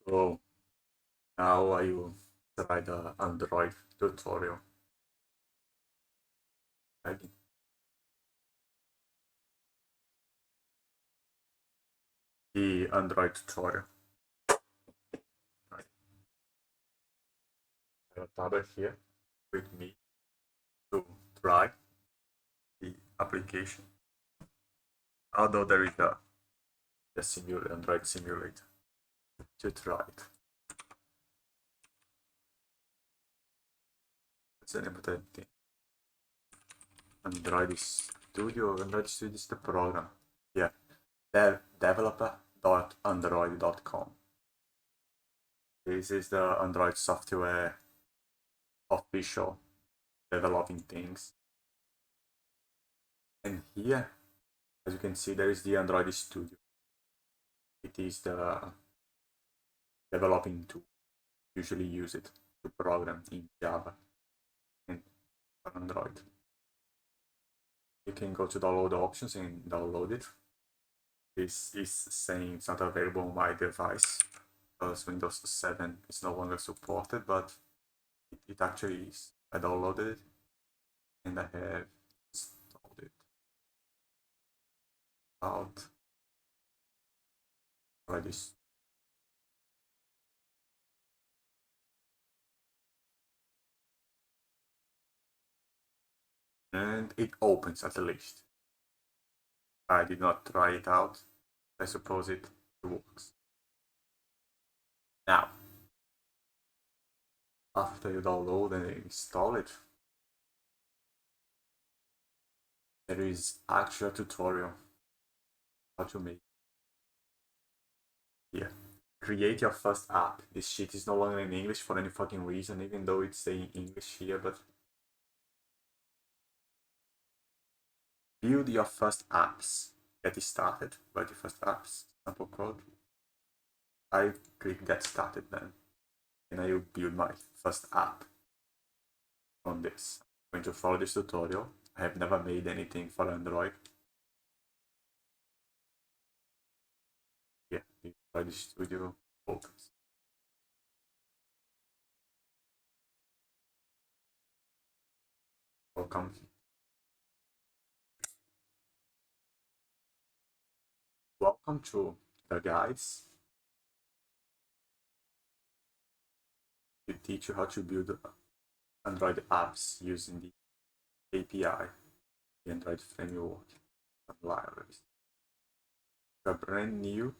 So now I will try the Android tutorial. Ready? The Android tutorial. Right. I have a tablet here with me to try the application. Although there is a Android simulator to try it. That's an important thing. Android Studio is the program. Yeah, Developer.Android.com. This is the Android software official developing things. And here, as you can see, there is the Android Studio. It is the developing tool. Usually use it to program in Java and Android. You can go to download options and download it. This is saying it's not available on my device because Windows 7 is no longer supported, but it actually is. I downloaded it and I have installed it. Out. Try this. And it opens at least. I did not try it out. I suppose it works. Now, after you download and install it, there is actual tutorial how to make. Here, create your first app. This shit is no longer in English for any fucking reason, even though it's saying English here, but build your first apps. Get started. Write your first apps. Sample code. I click get started then. And I will build my first app on this. I'm going to follow this tutorial. I have never made anything for Android. Yeah, the Android Studio opens. Welcome. Welcome to the guides. We teach you how to build Android apps using the API, the Android framework, and libraries. If you're brand new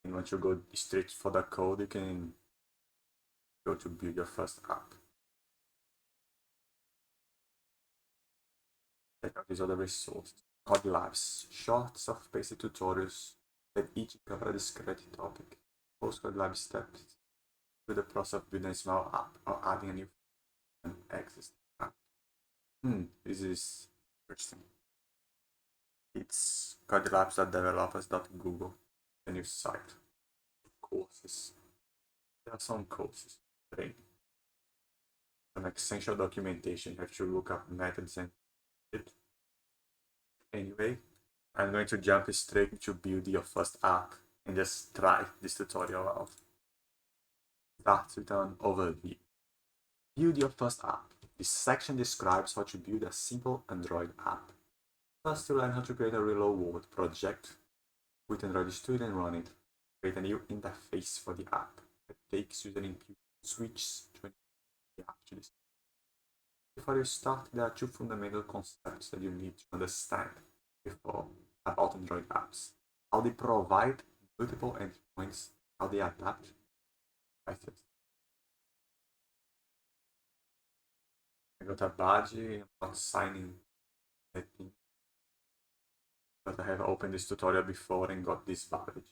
and want to go straight for the code, you can go to build your first app. Check out these other resources. Code Labs, short, self-paced tutorials that each cover a discrete topic. Most Code Lab steps through the process of building a small app or adding a new and existing app. This is interesting. It's codelabs.developers.google, a new site. Courses. There are some courses. Some essential documentation. You have to look up methods and it. Anyway, I'm going to jump straight into build your first app and just try this tutorial out. Start with an overview. Build your first app. This section describes how to build a simple Android app. First, you learn how to create a real-world project with Android Studio and run it. Create a new interface for the app that takes user input, switches to the app to this. Before you start, there are two fundamental concepts that you need to understand about Android apps. How they provide multiple endpoints, how they adapt devices. I got a badge, I'm not signing anything, but I have opened this tutorial before and got this badge.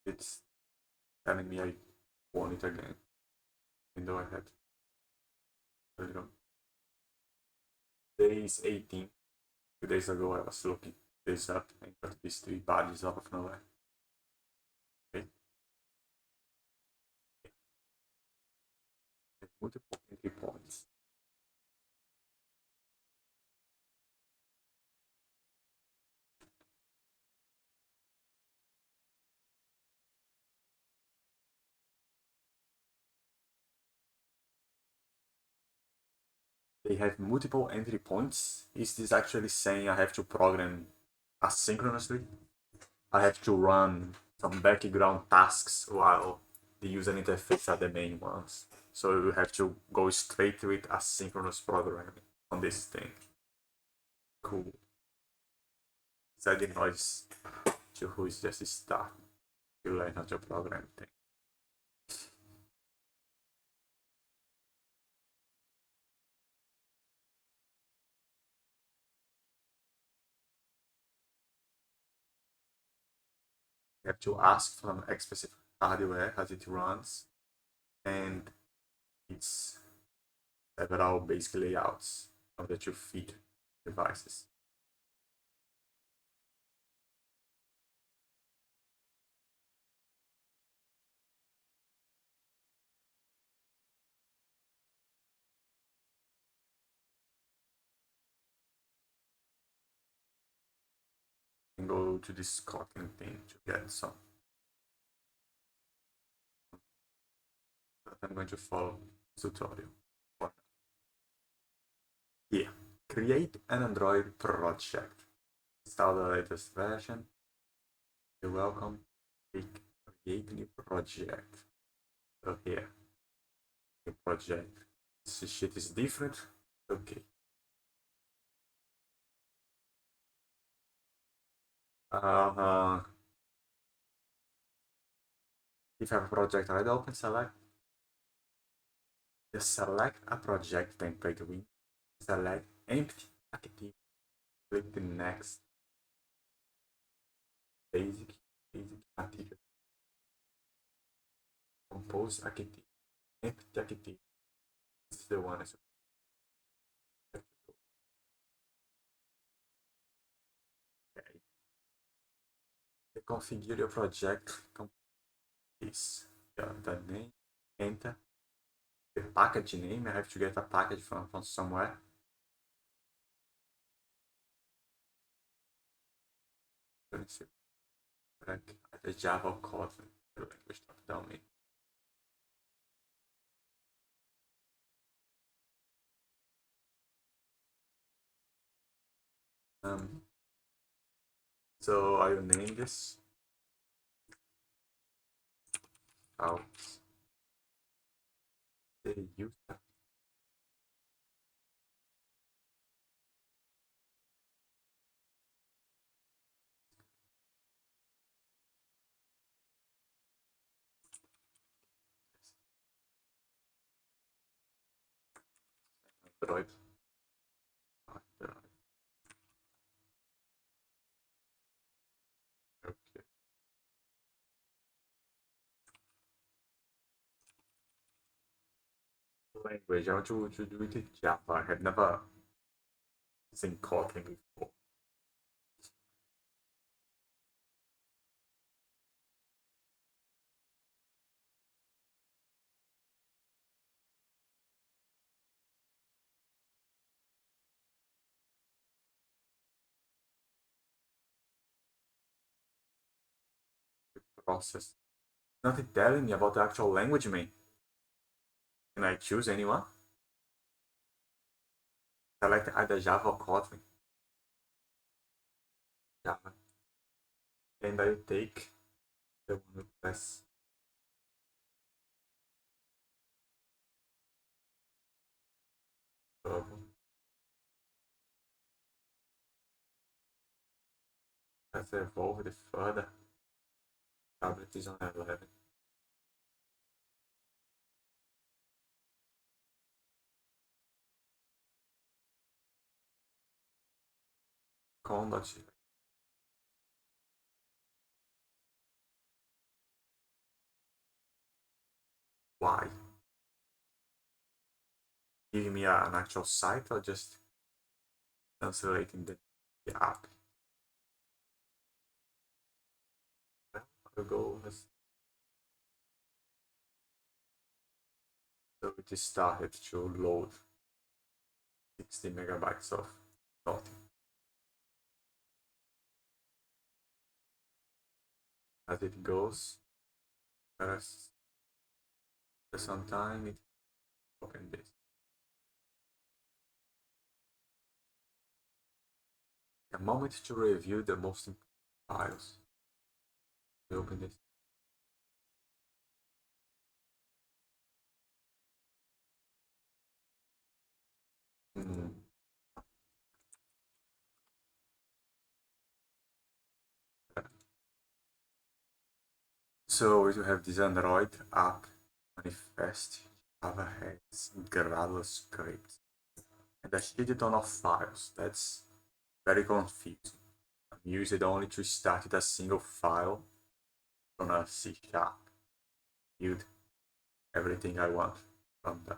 It's telling me I won it again, even though I had. There you go. Day is 18. 2 days ago I was looking this up and got these 3 badges out of nowhere. Okay. Multiple entry points. they have multiple entry points. Is this actually saying I have to program asynchronously? I have to run some background tasks while the user interface are the main ones. So you have to go straight with asynchronous programming on this thing. Cool. Set the noise to who is just start to learn how to program things. You have to ask from a specific hardware as it runs, and it's several basic layouts of the two feed devices. And go to this Kotlin thing to get some. But I'm going to follow this tutorial. Here, create an Android project. Install the latest version. You're welcome. Click create new project. So here, new project. This shit is different. Okay. If you have a project already open, just select a project template window. Select empty active. Click the next basic active. Compose active. Empty active. This is the one I have to go. Okay. Configure your project. This. The name. Enter. The package name. I have to get a package from somewhere. Let's see. Like the Java Kotlin language down me. So I will name this out the user. Android. Okay. Language. I want to do it in Java. I have never seen Kotlin before. Process. Nothing telling me about the actual language, man. Can I choose anyone? Select either Java or Kotlin. Java. And I take the one with less trouble. Let's evolve it further. Tablet is on 11. Combat. Why? Giving me an actual site or just translating the app? I'll go as so it started to load 60 megabytes of data. As it goes, first for some time it open this. A moment to review the most important files. Open this. Hmm. So we have this Android app manifest Java has Gradle script and a shit ton of files. That's very confusing. I'm used only to start a single file on a C sharp. Build everything I want from that.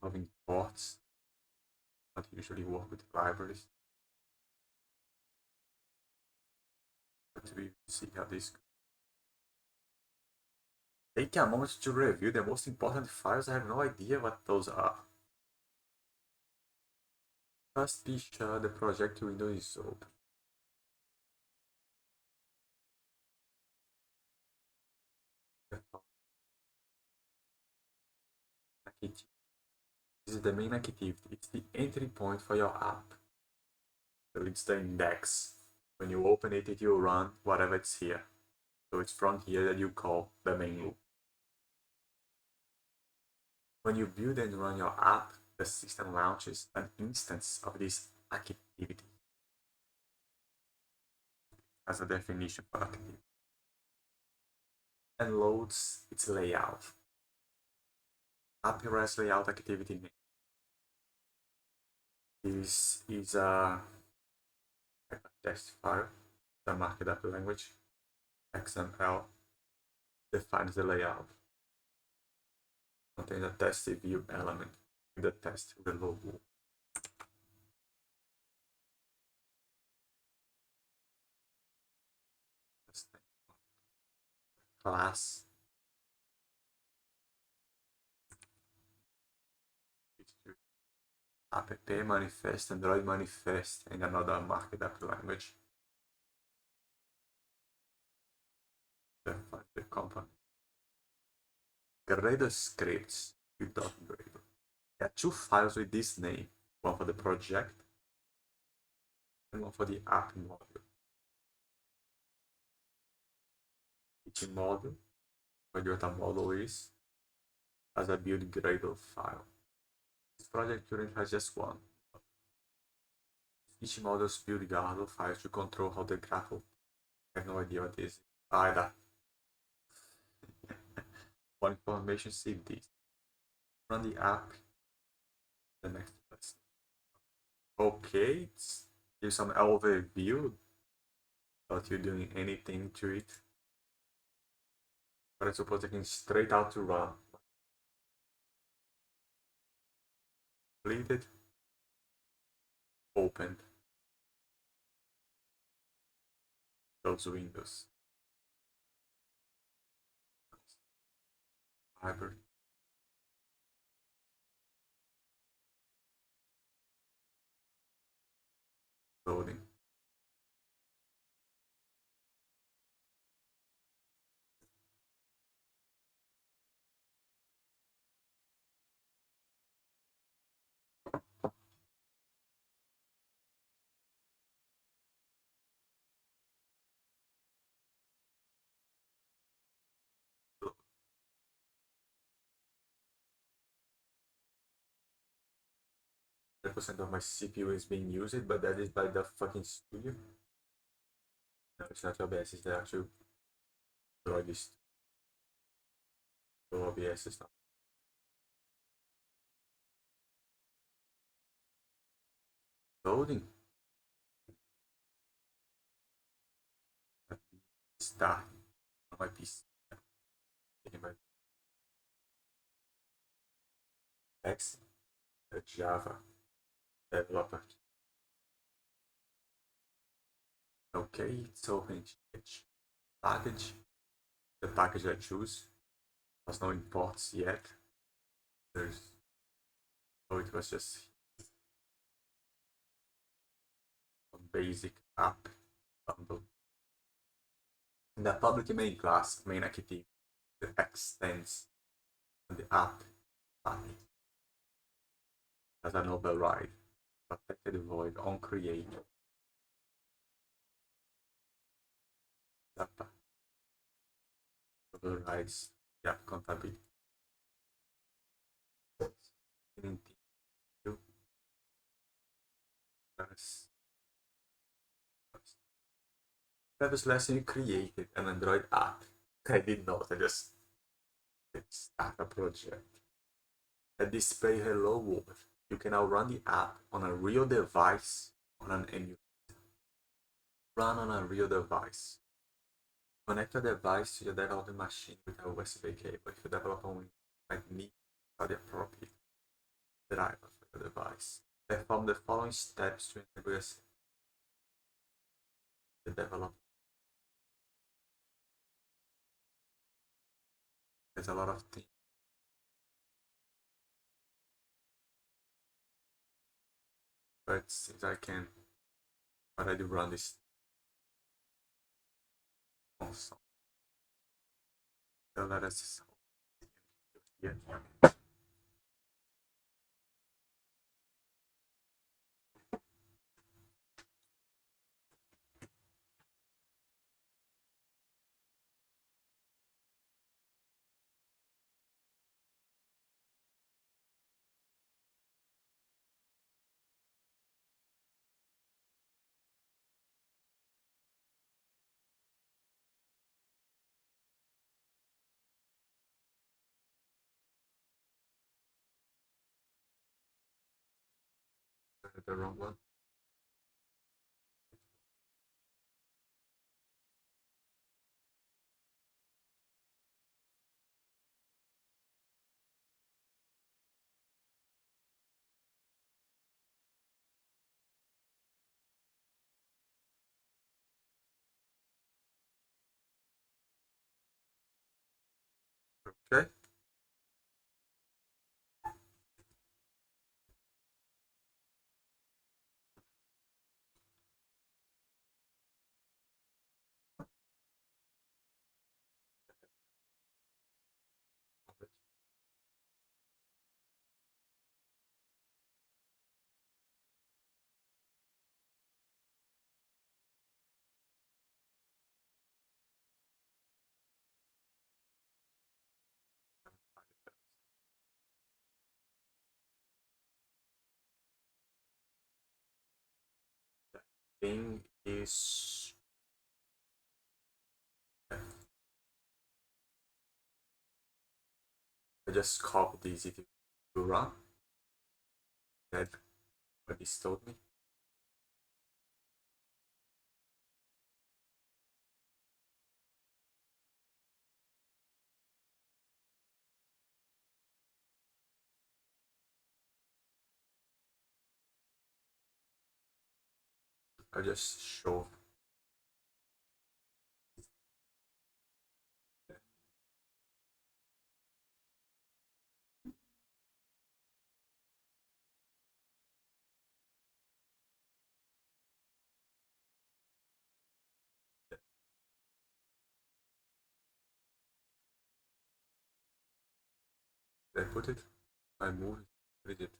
Having ports that usually work with libraries. But we see how this goes. Take a moment to review the most important files. I have no idea what those are. First, be sure the project window is open. This is the main activity. It's the entry point for your app. So it's the index. When you open it, it will run whatever it's here. So it's from here that you call the main loop. When you build and run your app, the system launches an instance of this activity as a definition for activity and loads its layout. App.res layout activity name. This is a test file, the marked up language, XML, defines the layout. Contains a test view element in the test reload. Class app manifest, Android manifest, and another marked up language. Define the component. Gradle scripts u.gradle. There are two files with this name, one for the project and one for the app module. Each module, what a module is, has a build Gradle file. This project currently has just one. Each module's build Gradle files to control how the graph. I have no idea what this is. Either. For information, save this. Run the app. The next test. Okay, give some overview without you doing anything to it. But I suppose I can straight out to run. Completed. Opened. Those windows. Library. Loading. Percent of my CPU is being used, but that is by the fucking studio. No, it's not OBS, it's the actual Android. So OBS is not. Loading. Start on my PC. X, the Java developer. Okay, it's open package. The package I choose has no imports yet. There's so it was just a basic app bundle. In the public main class, main activity extends and the app file as an override. Protected void on create. That overrides the app compatibility. Previous lesson you created an Android app. I did not, I just start a project. A display hello world. You can now run the app on a real device on an emulator. Run on a real device. Connect the device to your development machine with a USB cable. If you develop on Windows, you might need the appropriate driver for your device. Perform the following steps to enable the development. There's a lot of things. But since I can already run this also, so let us yeah. The wrong one. Okay. The thing is I just copied this to run. That what this told me. I just show I put it, I move it, put it.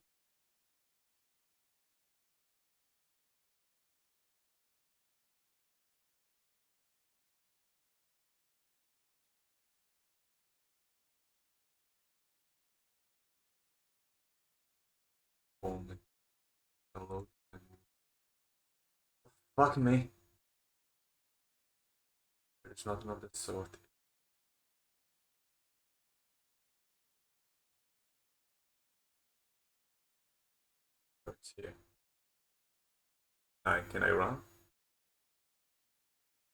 Home, download, and fuck me. It's not another sort. It's here. Can I run?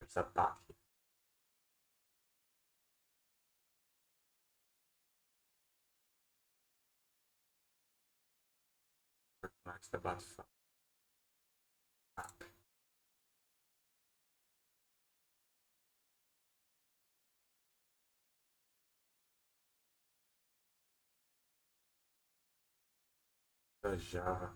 It's a path here. Recognize the bad app. The Java.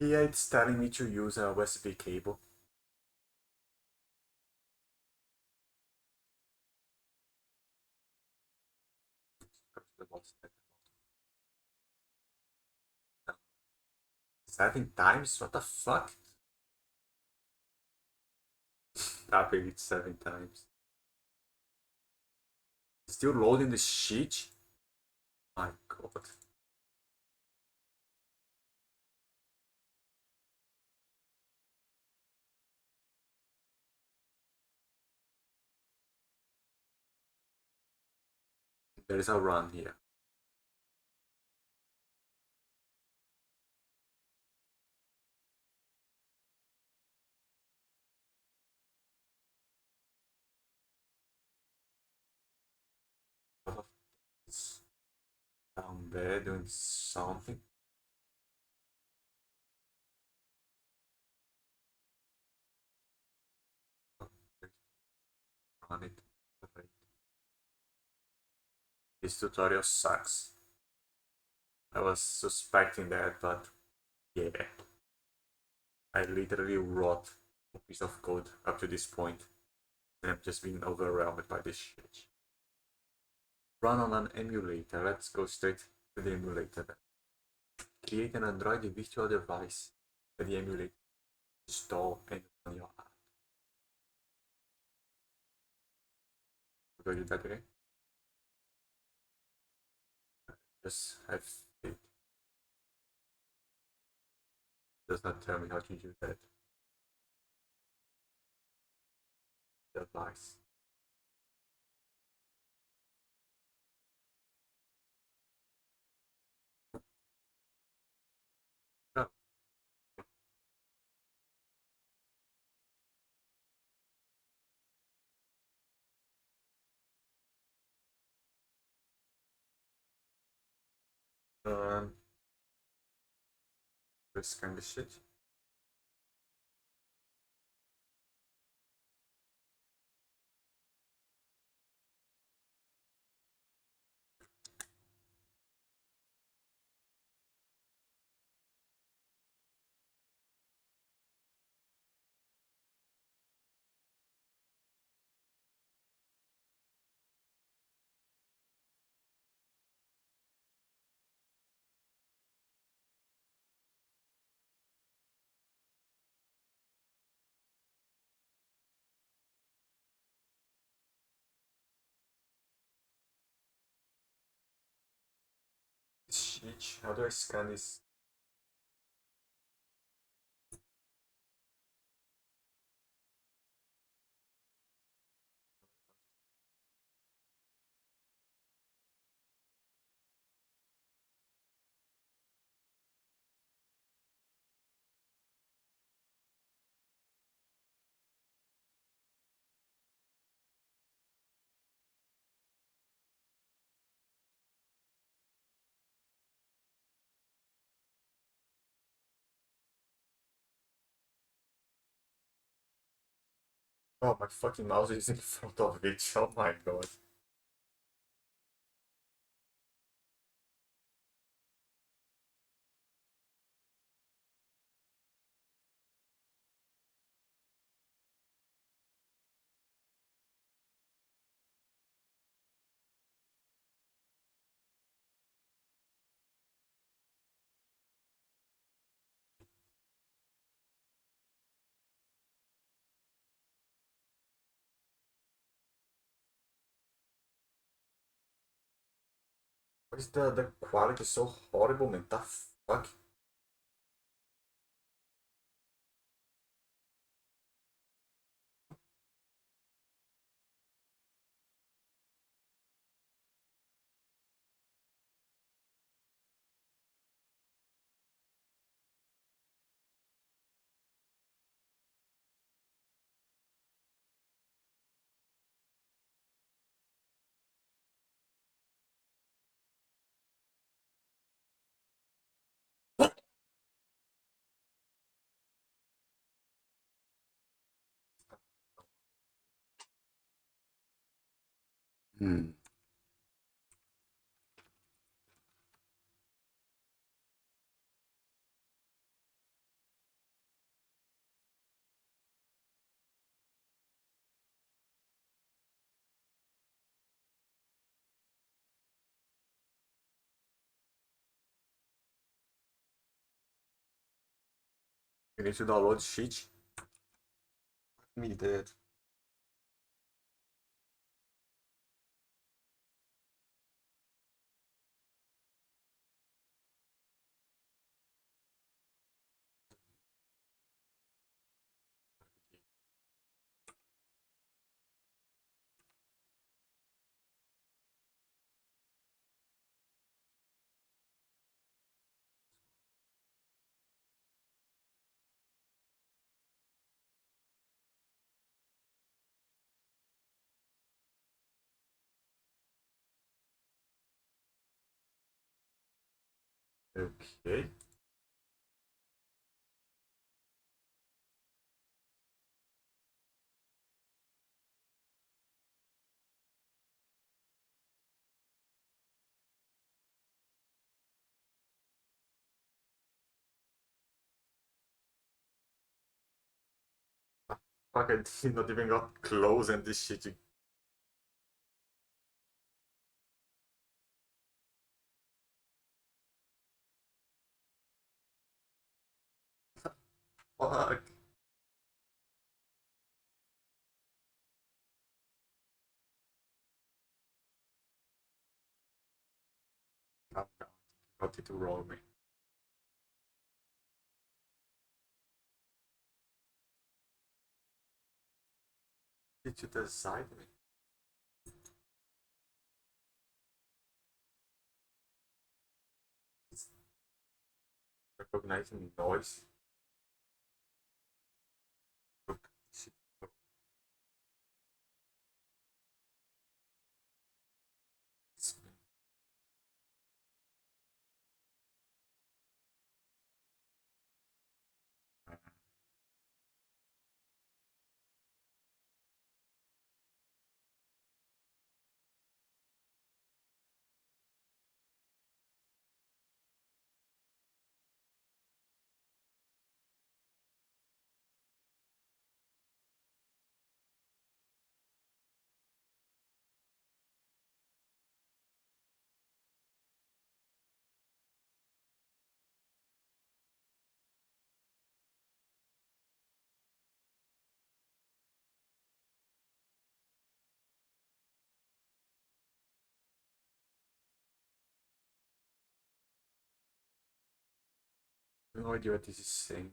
Yeah, it's telling me to use a USB cable. What's that? 7 times? What the fuck? Tapping it 7 times. Still loading the sheet? My god. There is a run here. It's down there doing something. Run it. This tutorial sucks. I was suspecting that, but yeah. I literally wrote a piece of code up to this point, and I'm just being overwhelmed by this shit. Run on an emulator. Let's go straight to the emulator. Create an Android virtual device that the emulator install and run your app. Do you that again? Just have it. Does not tell me how to do that device. Oh. This kind of shit. Shit. How do I scan this? Oh, my fucking mouse is in front of it. Oh my god. Why is the quality so horrible, man? The fuck? Hmm. You need to download sheet. Me that. Okay. Fuck, I did not even got close and this shit. Fuck. Calm down. Got it to roll me. Did you decide me? It's recognizing noise. Look, shit. No idea what this is saying.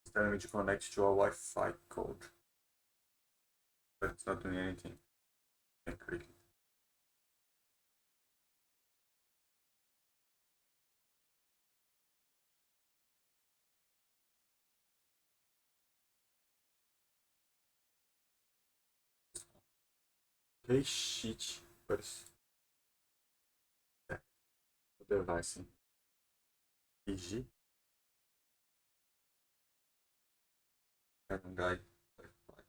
It's telling me to connect to a Wi-Fi code, but it's not doing anything. I click it. Okay, shit. What is that? The device. PG. Random guy. Wi-Fi.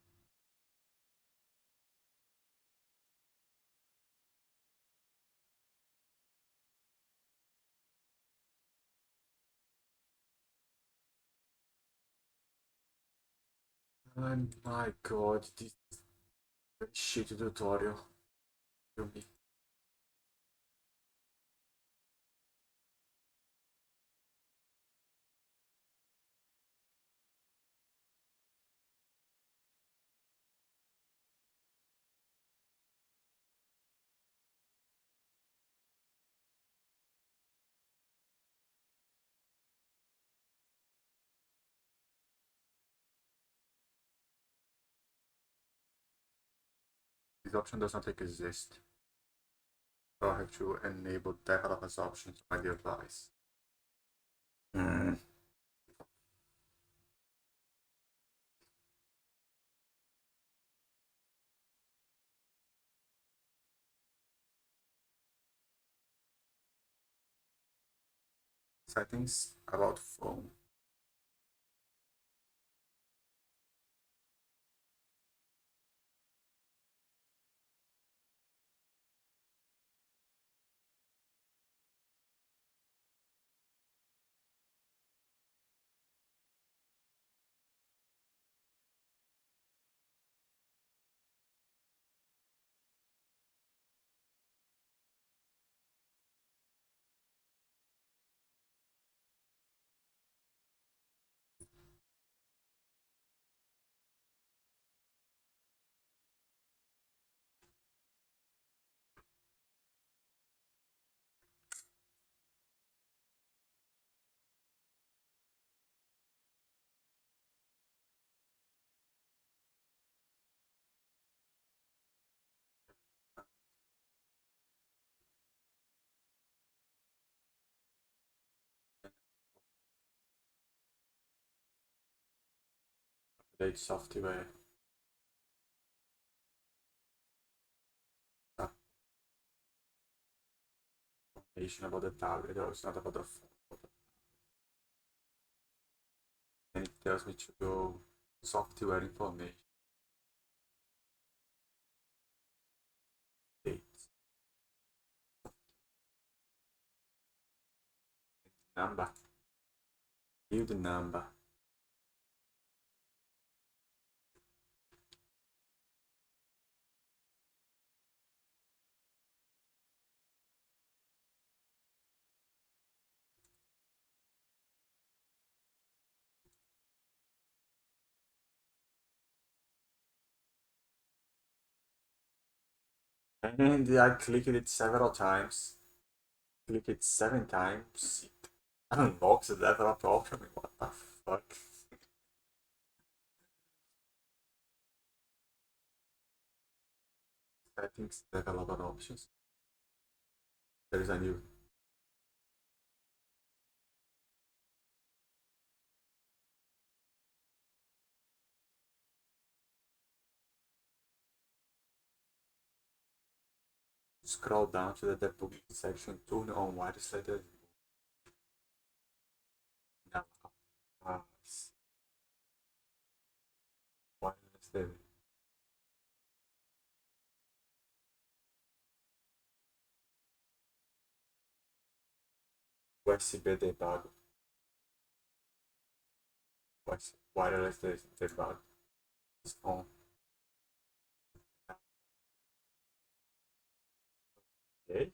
Oh my god, this is a shit tutorial. To me. This option does not exist. So I have to enable developers options on my device. Mm. Settings about phone. update software. Information about the tablet, or it's not about the phone. And it tells me to go software information. Dates. Number. View the number. And I clicked it several times. Click it 7 times. It unlocks the developer option. What the fuck? Settings, developer options. There is a new. Scroll down to the debugging section, turn on wireless letters. Now, wireless letter. USB debug. Wireless debug is on. Okay.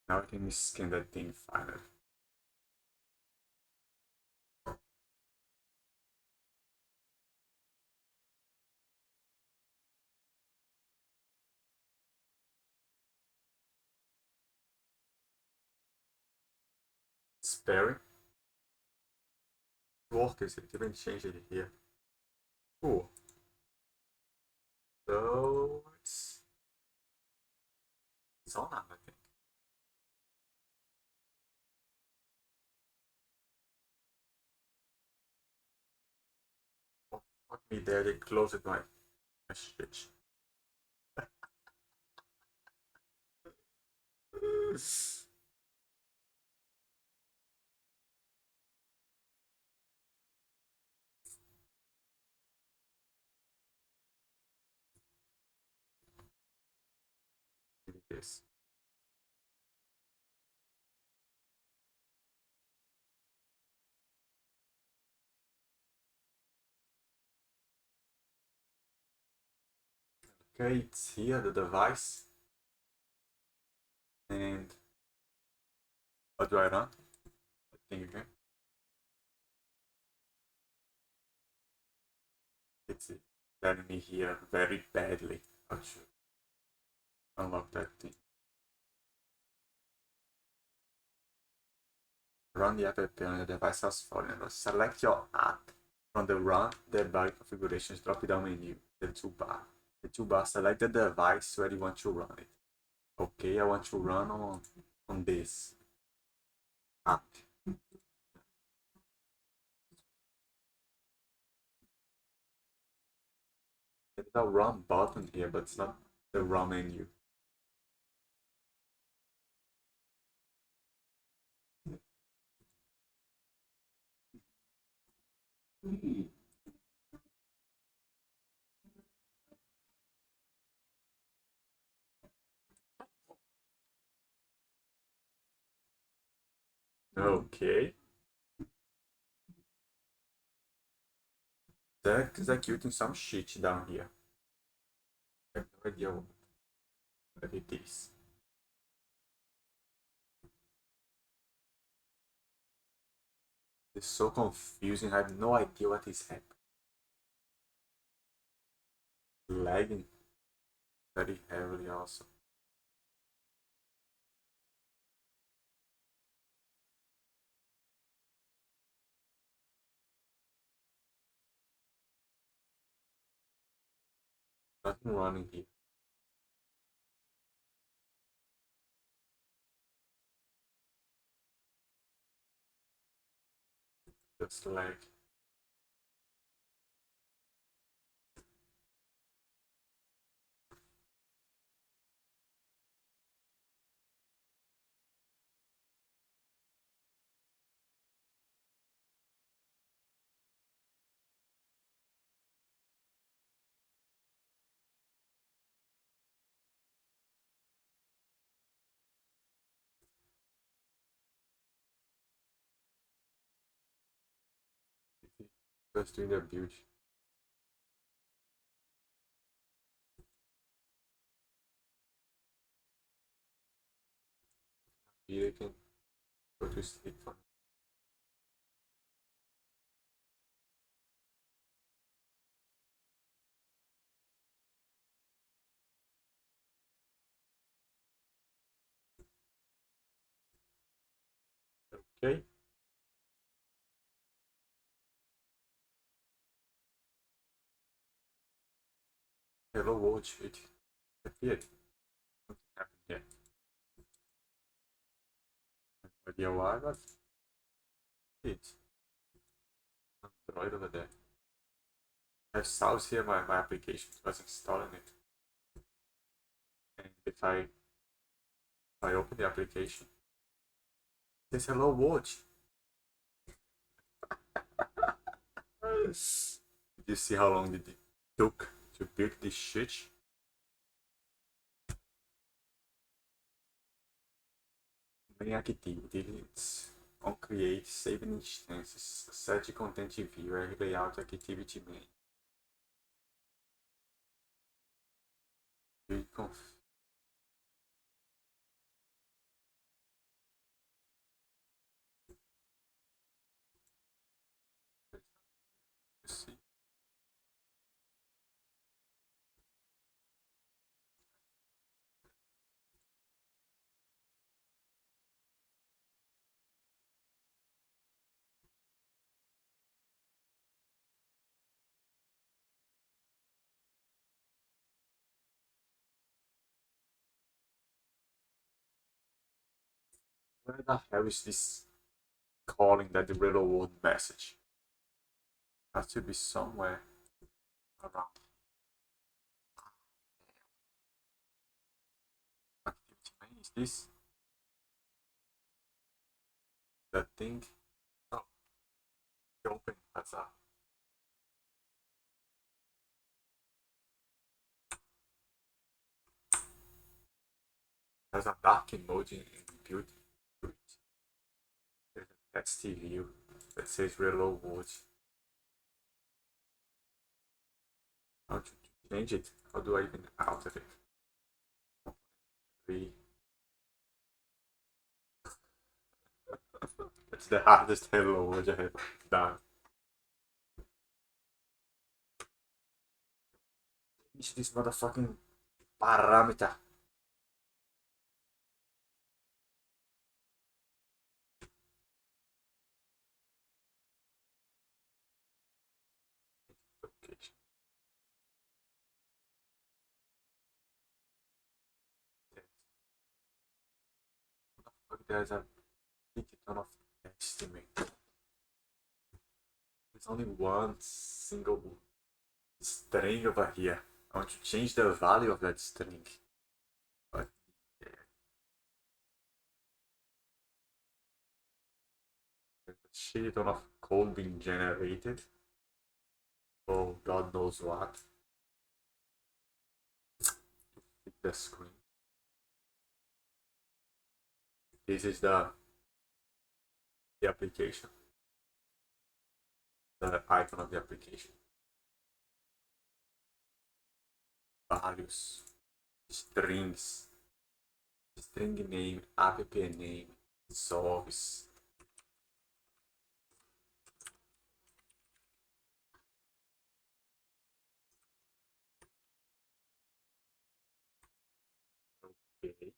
Now I can scan that thing finally. Sparing. Work is it? Didn't change it here. Cool. So it's on now, I think. Oh, fuck me there, they closed my message. This. Okay, it's here, the device. And what do I run? I think again. It's telling me here very badly. I should unlock that thing. Run the app on the device as follows. Select your app from the Run Debug Configurations drop-down menu, the toolbar. The toolbar, select the device where you want to run it. Okay, I want to run on this app. There's a run button here, but it's not the run menu. Okay. They're executing some shit down here. I have no idea what it is. It's so confusing. I have no idea what is happening. Lagging very heavily also. Nothing running here. Just like just doing the build. Here I can go to sleep for okay. Hello world, it appeared. Something happened here. No idea why, but it's Android over there. I have South here, my application was installing it. And if I open the application, it says hello world. Did you see how long it took to build this shit? Main activities on create, save instances, set content viewer, layout activity main. Build conf. Let's see. Where the hell is this calling that the real world message? Has to be somewhere around. Activity main, is this the thing? Oh, open as a dark emoji in build. There's a text view that says real world. How to change it? How do I even alter it? 3. It's the hardest hello world I have done. Change this motherfucking parameter. Location. There's a big ton of estimate. There's only one single string over here. I want to change the value of that string. But yeah. There's a shit ton of code being generated. Oh, God knows what. Hit the screen. This is the application. The icon of the application. Values. Strings. String name, app name, source. Okay.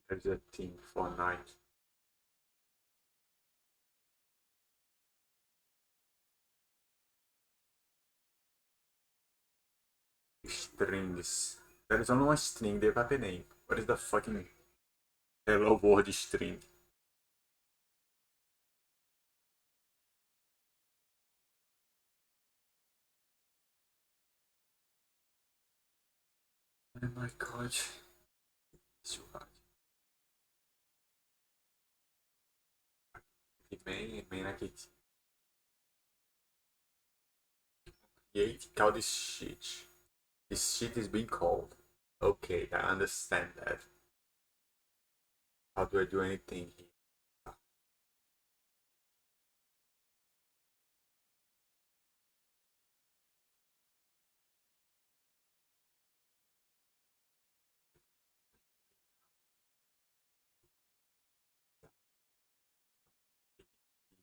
There's a thing for night. strings. There is only one string, they have a name. What is the fucking hello world string? Oh my god. Isso vai. E bem naquele. Create call this shit. This shit is being called. Okay, I understand that. How do I do anything here?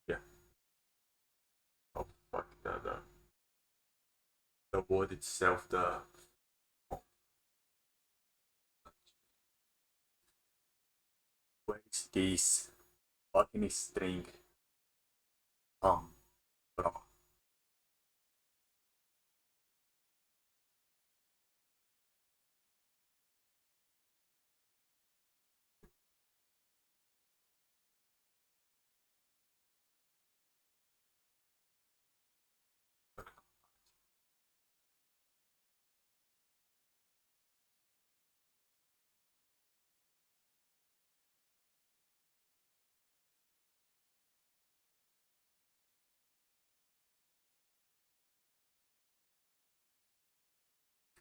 Yeah. Oh fuck the word itself, the where is this fucking string? From.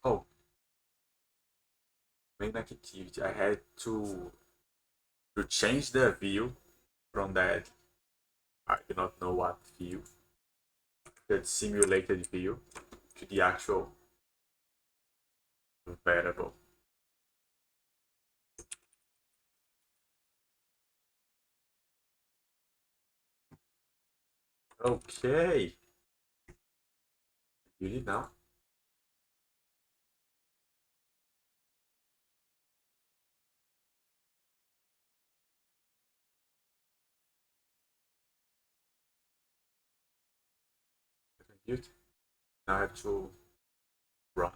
Oh, main activity. I had to change the view from that. I do not know what view. That simulated view to the actual variable. Okay. You did now. Mute. Now I have to run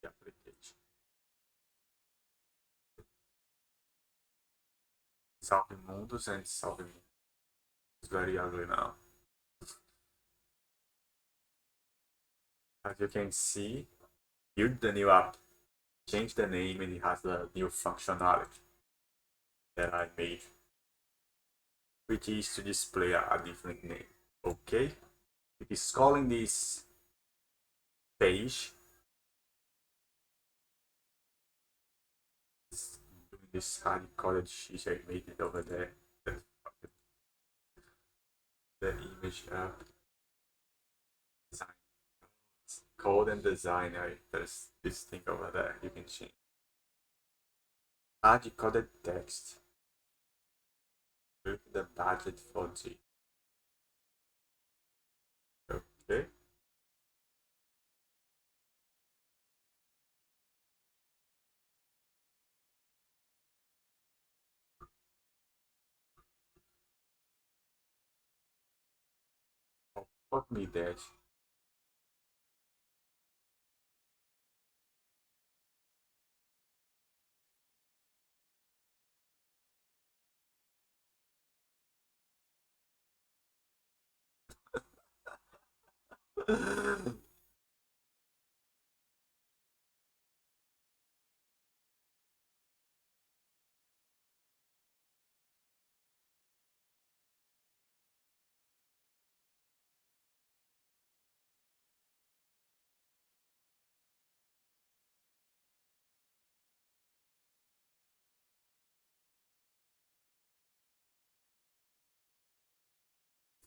the application. Salve mundos and salve me. It's very ugly now. As you can see, build the new app, change the name, and it has the new functionality that I made, which is to display a different name. Okay? It is calling this page. It's doing this hard coded shit I made it over there. The image app design. It's code and design. There's this thing over there you can change. Add coded text. With the budget for G. Okay. Oh, fuck me, that.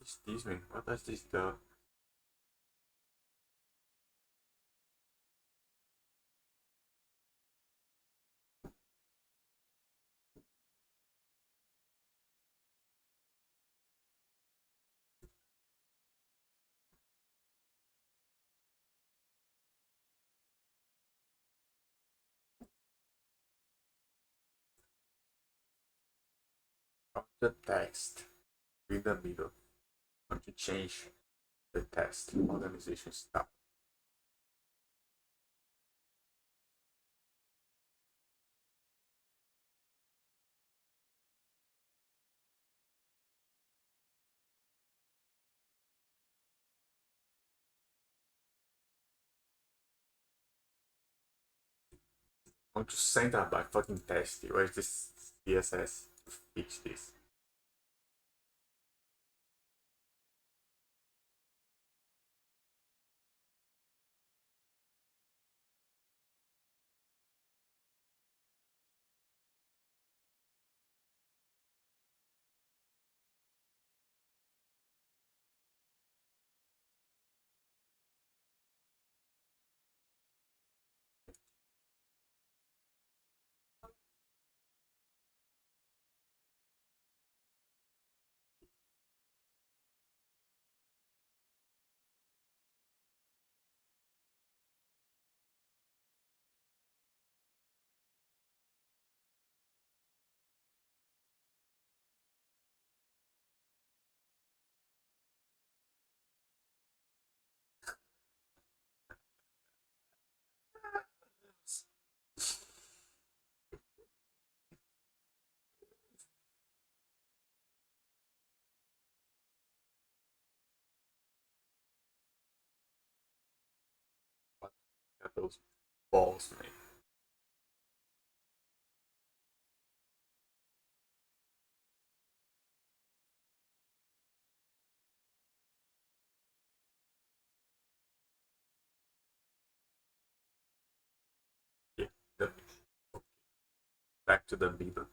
Excuse me, what does this do? The text in the middle. I'm to change the text organization style. I want to send that by fucking testy. Where's this CSS to fix this? Got those balls, man. Yeah, the, back to the middle.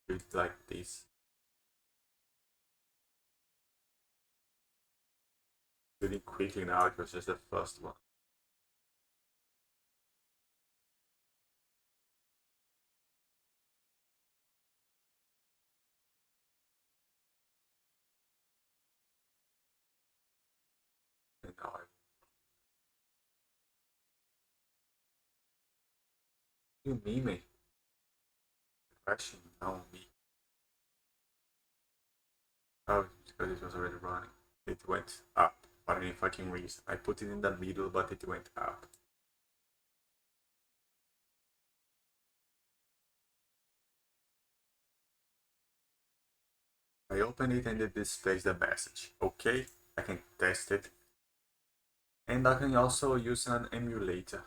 Do it like this. Really quickly now, it was just the first one. And now I. You mean me? Crashing now on me. Oh, because it was already running. It went up for any fucking reason. I put it in the middle, but it went up. I open it and it displays the message. Okay, I can test it. And I can also use an emulator.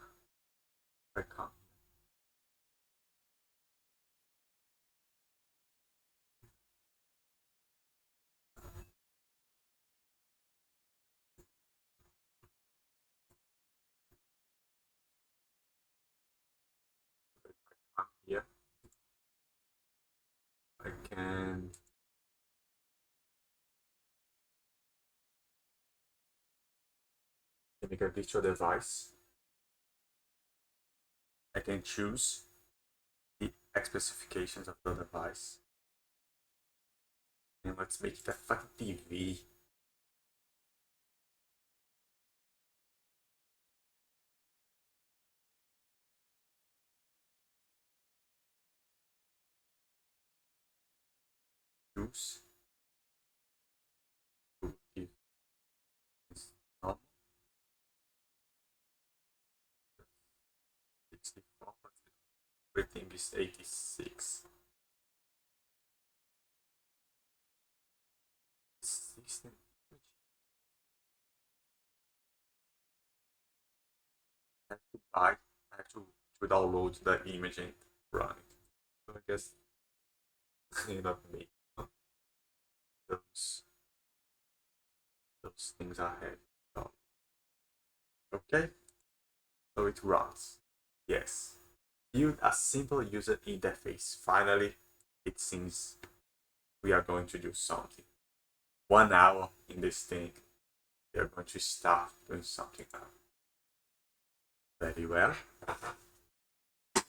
I come here. I can make a virtual device. I can choose the specifications of the device. And let's make it a fucking TV. Choose to give this normal 64, but everything is 86. System image. I have to buy, I have to download the image and run it. So I guess I not make those those things I have. So, okay, so it runs. Yes. Build a simple user interface. Finally, it seems we are going to do something. 1 hour in this thing, we are going to start doing something now. Very well.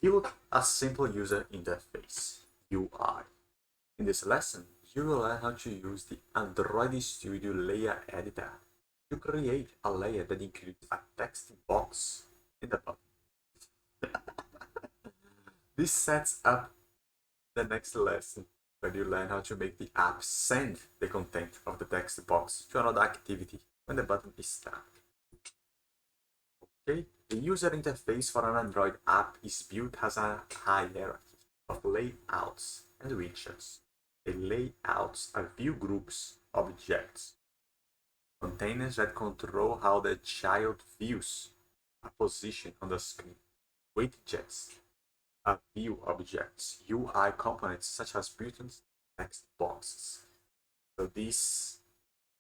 Build a simple user interface, UI. In this lesson, you will learn how to use the Android Studio layer editor to create a layer that includes a text box in the bottom. This sets up the next lesson when you learn how to make the app send the content of the text box to another activity when the button is tapped. Okay, the user interface for an Android app is built as a hierarchy of layouts and widgets. The layouts are view groups, objects. Containers that control how the child views a position on the screen. Widgets, a view objects, UI components such as buttons, text boxes. So this,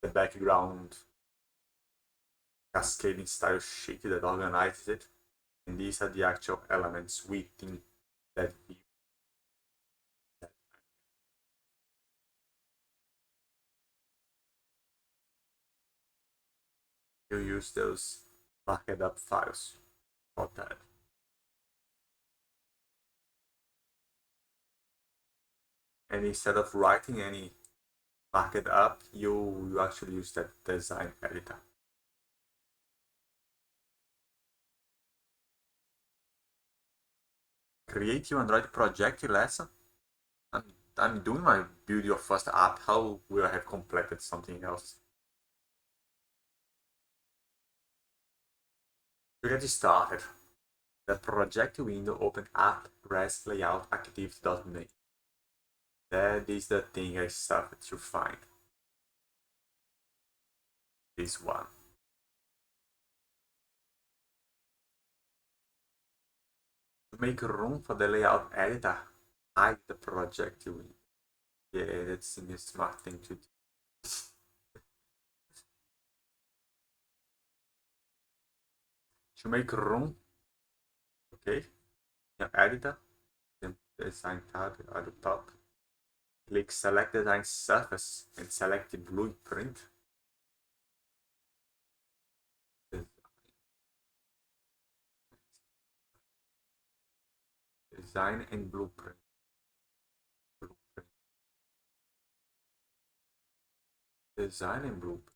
the background cascading style sheet that organizes it, and these are the actual elements within that view. You use those marked up files for that. And instead of writing any marked up, you actually use that design editor. Create your Android project lesson. I'm doing my build your first app. How will I have completed something else? To get started, the project window open app res layout activity.me. That is the thing I started to find. This one. To make room for the layout editor, hide the project window. Yeah, that's a smart thing to do. To make room, okay, your editor, then design tab at the top. Click select design surface and select the blueprint. Design and blueprint. Design and blueprint.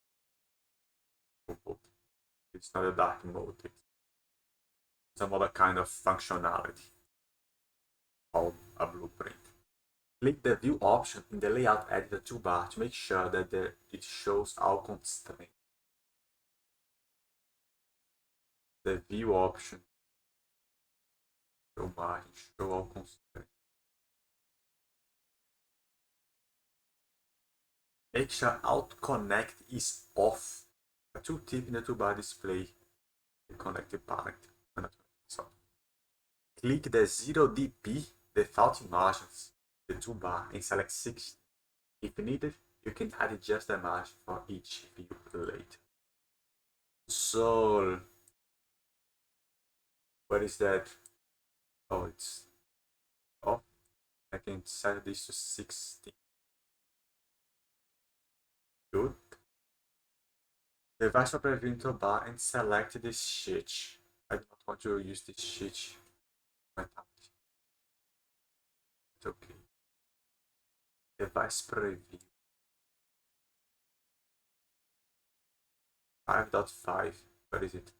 It's not a dark mode, it's some other kind of functionality called a blueprint. Click the view option in the layout editor toolbar to make sure that it shows all constraints. The view option, show margin, show all constraints. Make sure Auto Connect is off. A tooltip in the toolbar display the connected parent. So, click the 0dp default margins in the toolbar and select 60. If needed, you can adjust the margin for each view later. So, what is that? Oh, it's off. I can set this to 60. Good. Device preview toolbar and select this sheet. I do not want to use this sheet. My tablet. It's okay. Device preview. 5.5. What is it?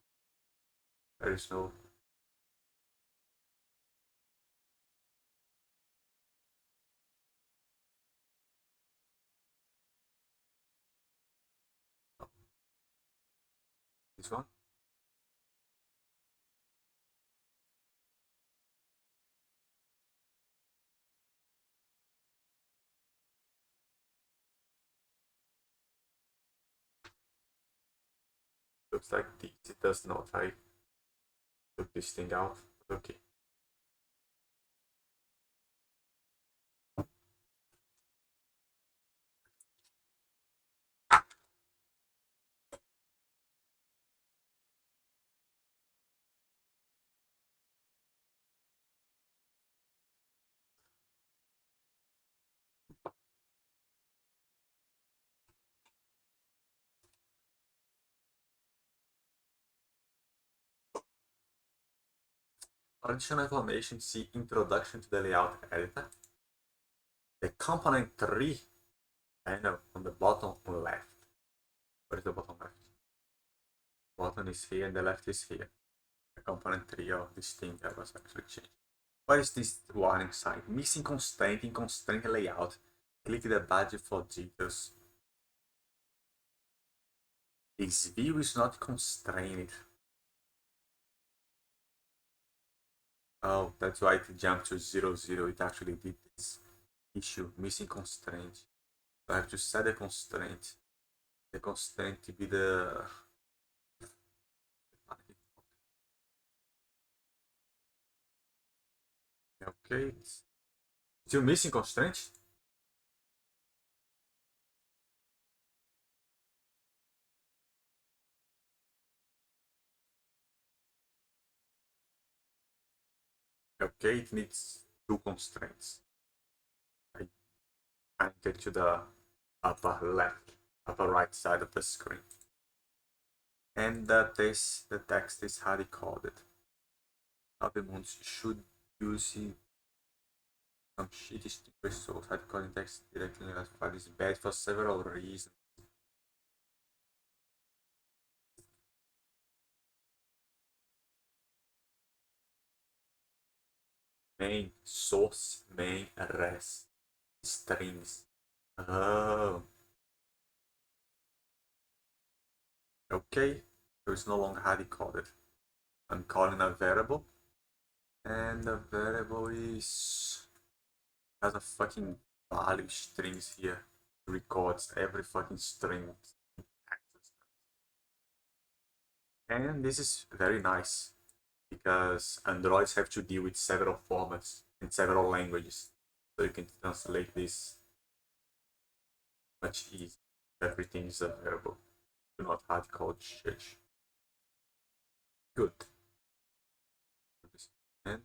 There is no. This one. Looks like this. It does not. I took this thing out. Okay. For additional information, see Introduction to the Layout Editor. The component 3 panel on the bottom left. What is the bottom left? Bottom is here and the left is here. The component 3 of this thing that was actually changed. What is this warning sign? Missing constraint in constraint layout. Click the badge for details. This view is not constrained. Oh, that's why it jumped to 0, 0. It actually did this issue, missing constraint. So I have to set a constraint the constraint to be the okay. Still missing constraint? Okay, it needs two constraints. I pointed to the upper left, upper right side of the screen. And the text is hard coded. Governments should use some shitty distinguished source. Hard coding text directly classified is bad for several reasons. Main, source, main, res, strings. Oh, okay. So it's no longer hard coded. I'm calling a variable, and the variable has a fucking value strings here. It records every fucking string. And this is very nice because Androids have to deal with several formats in several languages. So you can translate this much easier. Everything is available. Do not hard code shit. Good. And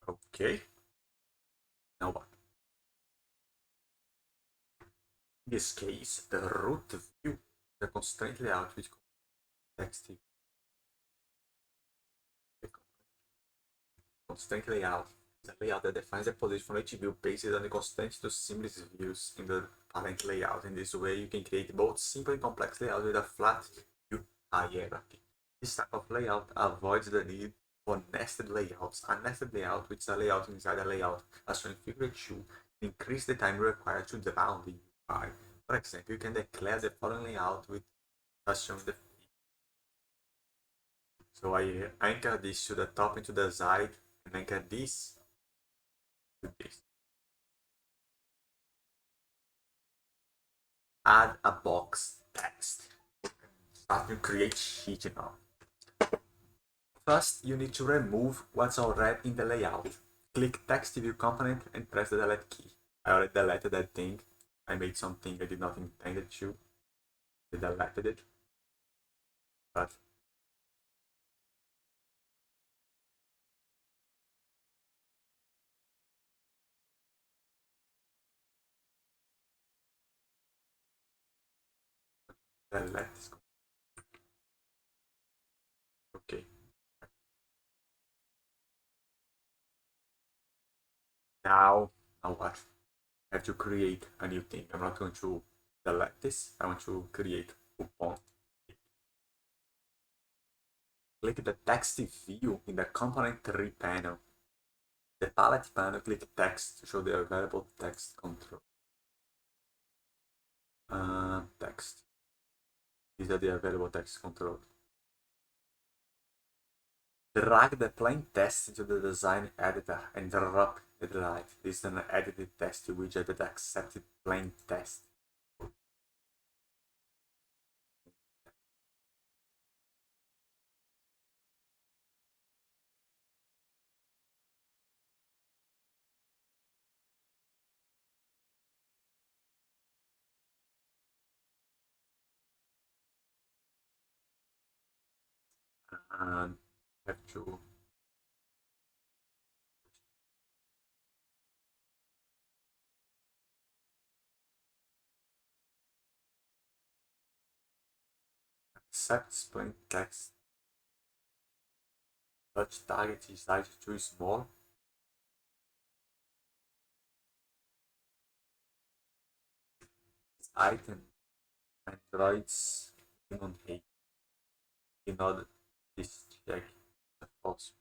okay. Now what? In this case, the root view, the constraint layout which text constraint layout is a layout that defines the position for each view based on the constraints to seamless views in the parent layout. In this way, you can create both simple and complex layouts with a flat view hierarchy. This type of layout avoids the need for nested layouts. A nested layout, which is a layout inside a layout, as shown in figure 2, increase the time required to draw the UI. For example, you can declare the following layout with as shown in the so I anchor this to the top and to the side and anchor this to this. Add a box text. Start to create sheet now. First, you need to remove what's already in the layout. Click text view component and press the delete key. I already deleted that thing. I made something I did not intend it to. I deleted it. But delete is okay. Now what? I have to create a new thing. I'm not going to delete this. I want to create coupon. Click the text view in the component tree panel. The palette panel, click text to show the available text control. Text. These are the available text controls. Drag the plain text into the design editor and drop the delete. This is an edited text widget that accepted plain text. And have to accept plain text. Touch target is size too small. Item Androids on hate. In order this check the false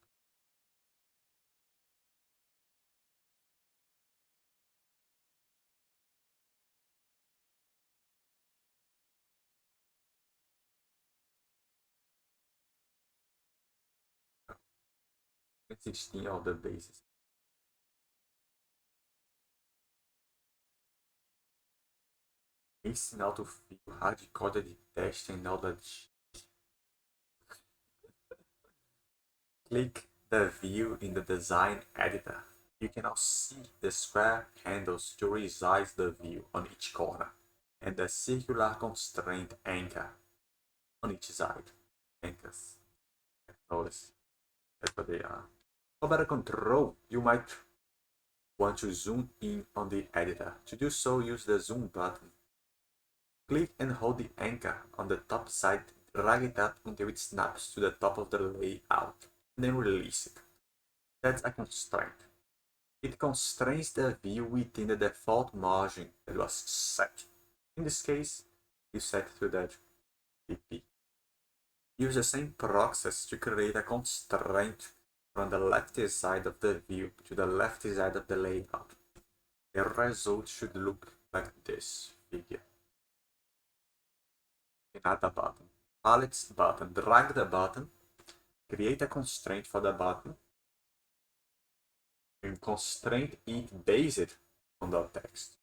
16 of the bases. Ensina how to feel hard-coded test and knowledge. Click the view in the design editor. You can now see the square handles to resize the view on each corner and the circular constraint anchor on each side. Anchors. Notice that's what they are. For better control, you might want to zoom in on the editor. To do so, use the zoom button. Click and hold the anchor on the top side, drag it up until it snaps to the top of the layout, and then release it. That's a constraint. It constrains the view within the default margin that was set. In this case, you set to that pp. Use the same process to create a constraint from the left side of the view to the left side of the layout. The result should look like this figure. Add a button. Alex button. Drag the button. Create a constraint for the button. And constraint it based on the text.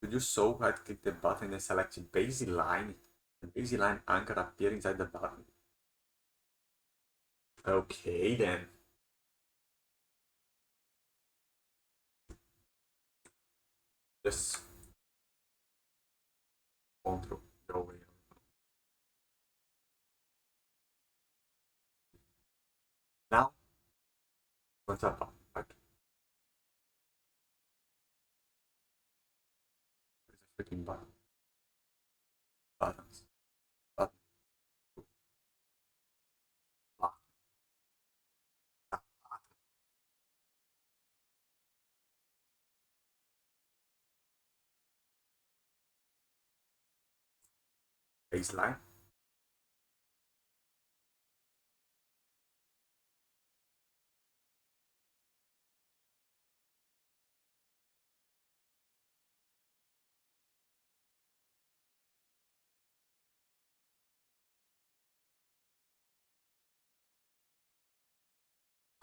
To do so, right-click the button and select baseline. The baseline anchor appears inside the button. Okay then. Just control your way. Now, what's up? Right. There's a freaking button. Buttons. Button. Button. Button. Baseline.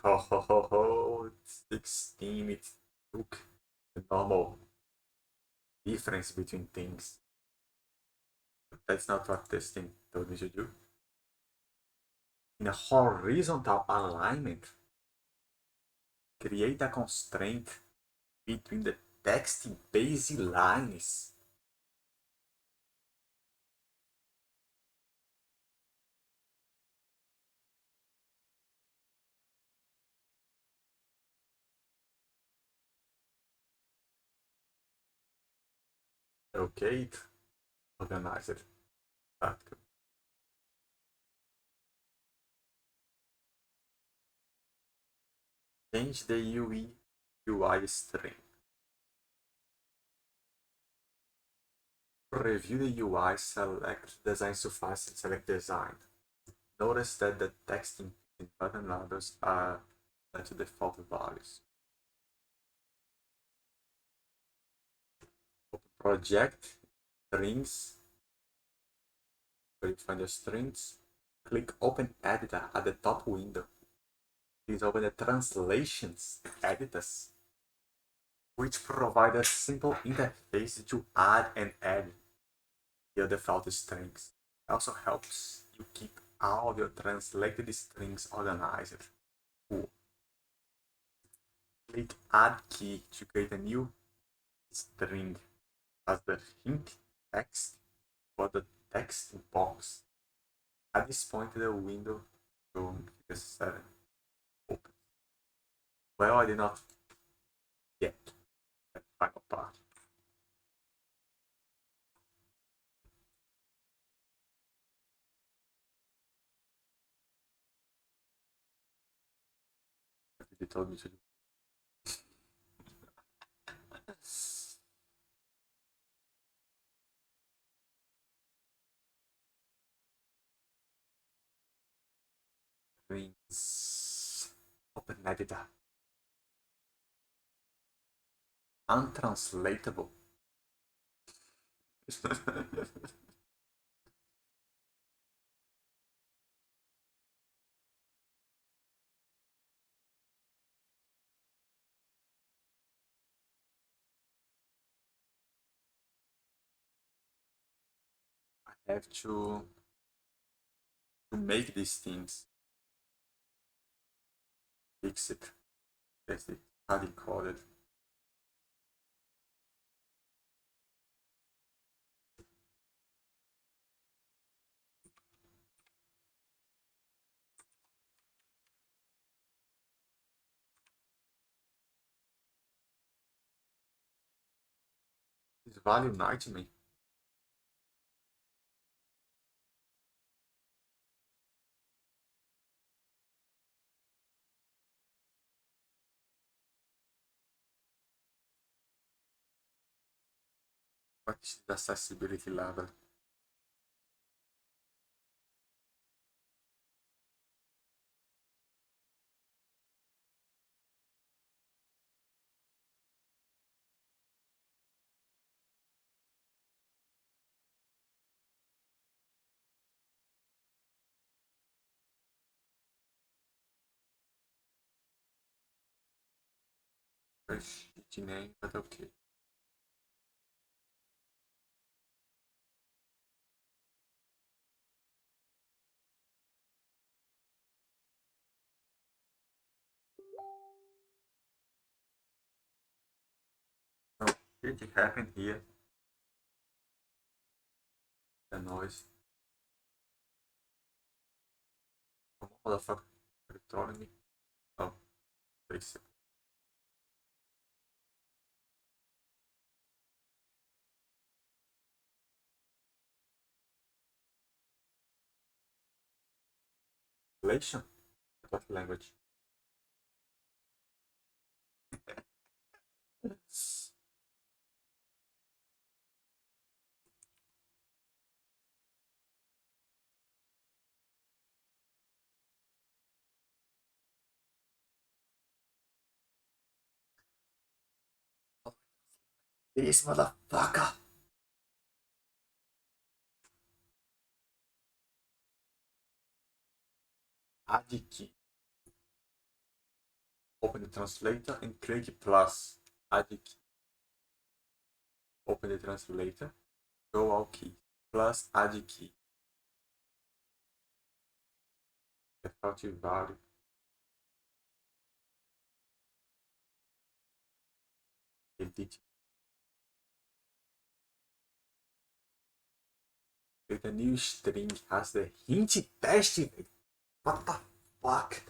Ho ho ho ho. 16. It took the normal difference between things. But that's not what this thing told me to do. In a horizontal alignment, create a constraint between the text baselines. Okay, organize it. Change the UI string. Review the UI, select design suffice and select design. Notice that the text in button labels are set to default values. Open project, strings, where you find the strings. Click open editor at the top window. Please open the translations editors, which provide a simple interface to add and add your default strings. It also helps you keep all of your translated strings organized. Cool. Click add key to create a new string as the hint text for the text box. At this point, the window showing figure 7 opens. Well, I did not get that final part. What did they told me to do? Strings. Open editor. Untranslatable. have to make these things fix it. That's it. Hard coded. This value annoys me. What is the accessibility level? Very shitty name, but okay. Oh, shit, it happened here. The noise. Come on, motherfucker. Are you trolling me? Oh, basic. Relation? What language? This motherfucker! Add key. Open the translator and click plus. Add key. Open the translator. Go all key. Plus add key. Default value. Edit. The new string has the hint test. What the fuck?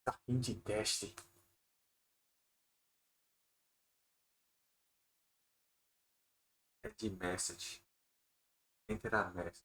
The hint test. Add message. Enter a message.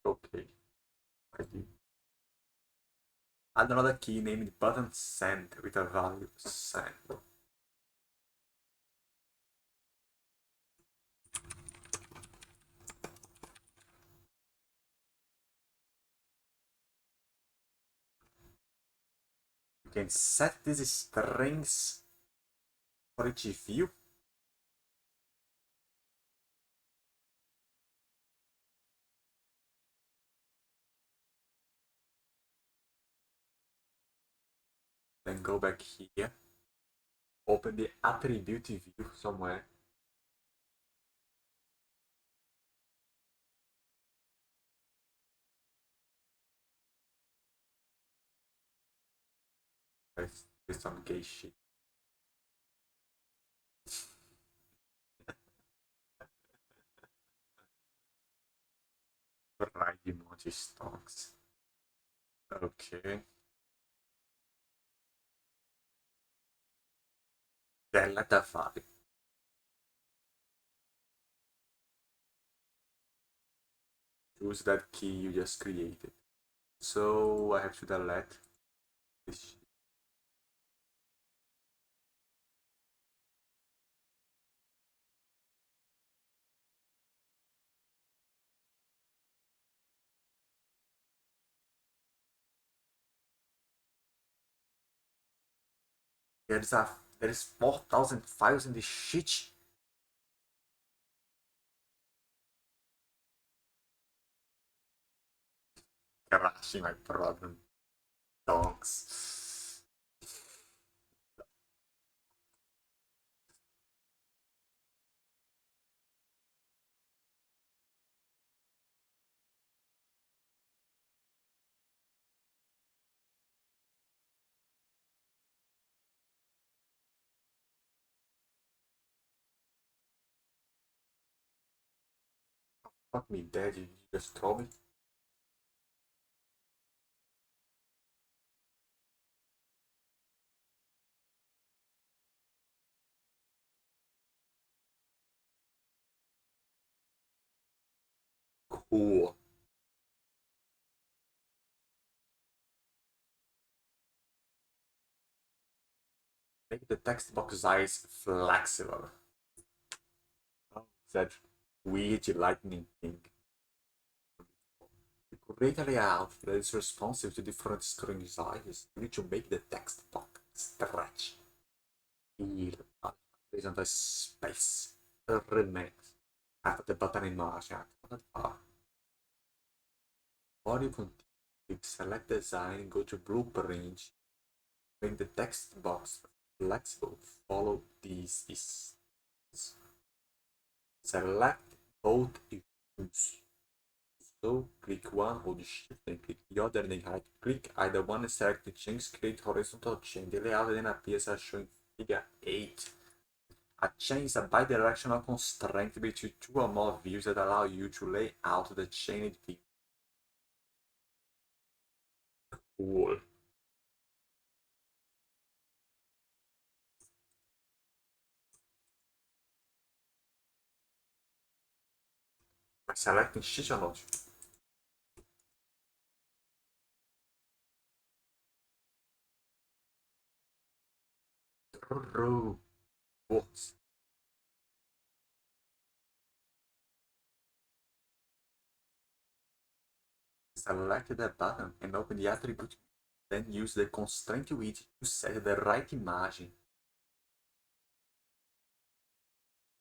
Okay. I do. Add another key named button send with a value send. You can set these strings for each view. Then go back here. Open the attribute view somewhere. There's some gay shit. Right emoji stocks. Okay. Delta file. Choose that key you just created. So I have to delete this shit. There's There's 4,000 files in this shit. Crashing my program. Donks. Fuck me dead, you just told me. Cool. Make the text box size flexible. Oh, that weird lightning thing. Create a layout that is responsive to different screen sizes. You need to make the text box stretch. Horizontal space. Remains. After the button in motion. Or you continue, select design, go to blueprint, make the text box flexible. Follow these steps. Select both views. So click one, hold shift, then click the other, then right click either one and select the change, create horizontal chain. The layout then appears as shown in figure 8. A chain is a bidirectional constraint between two or more views that allow you to lay out the chained view. Cool. By selecting sheet or not? What? Select the button and open the attribute. Then use the constraint widget to set the right image.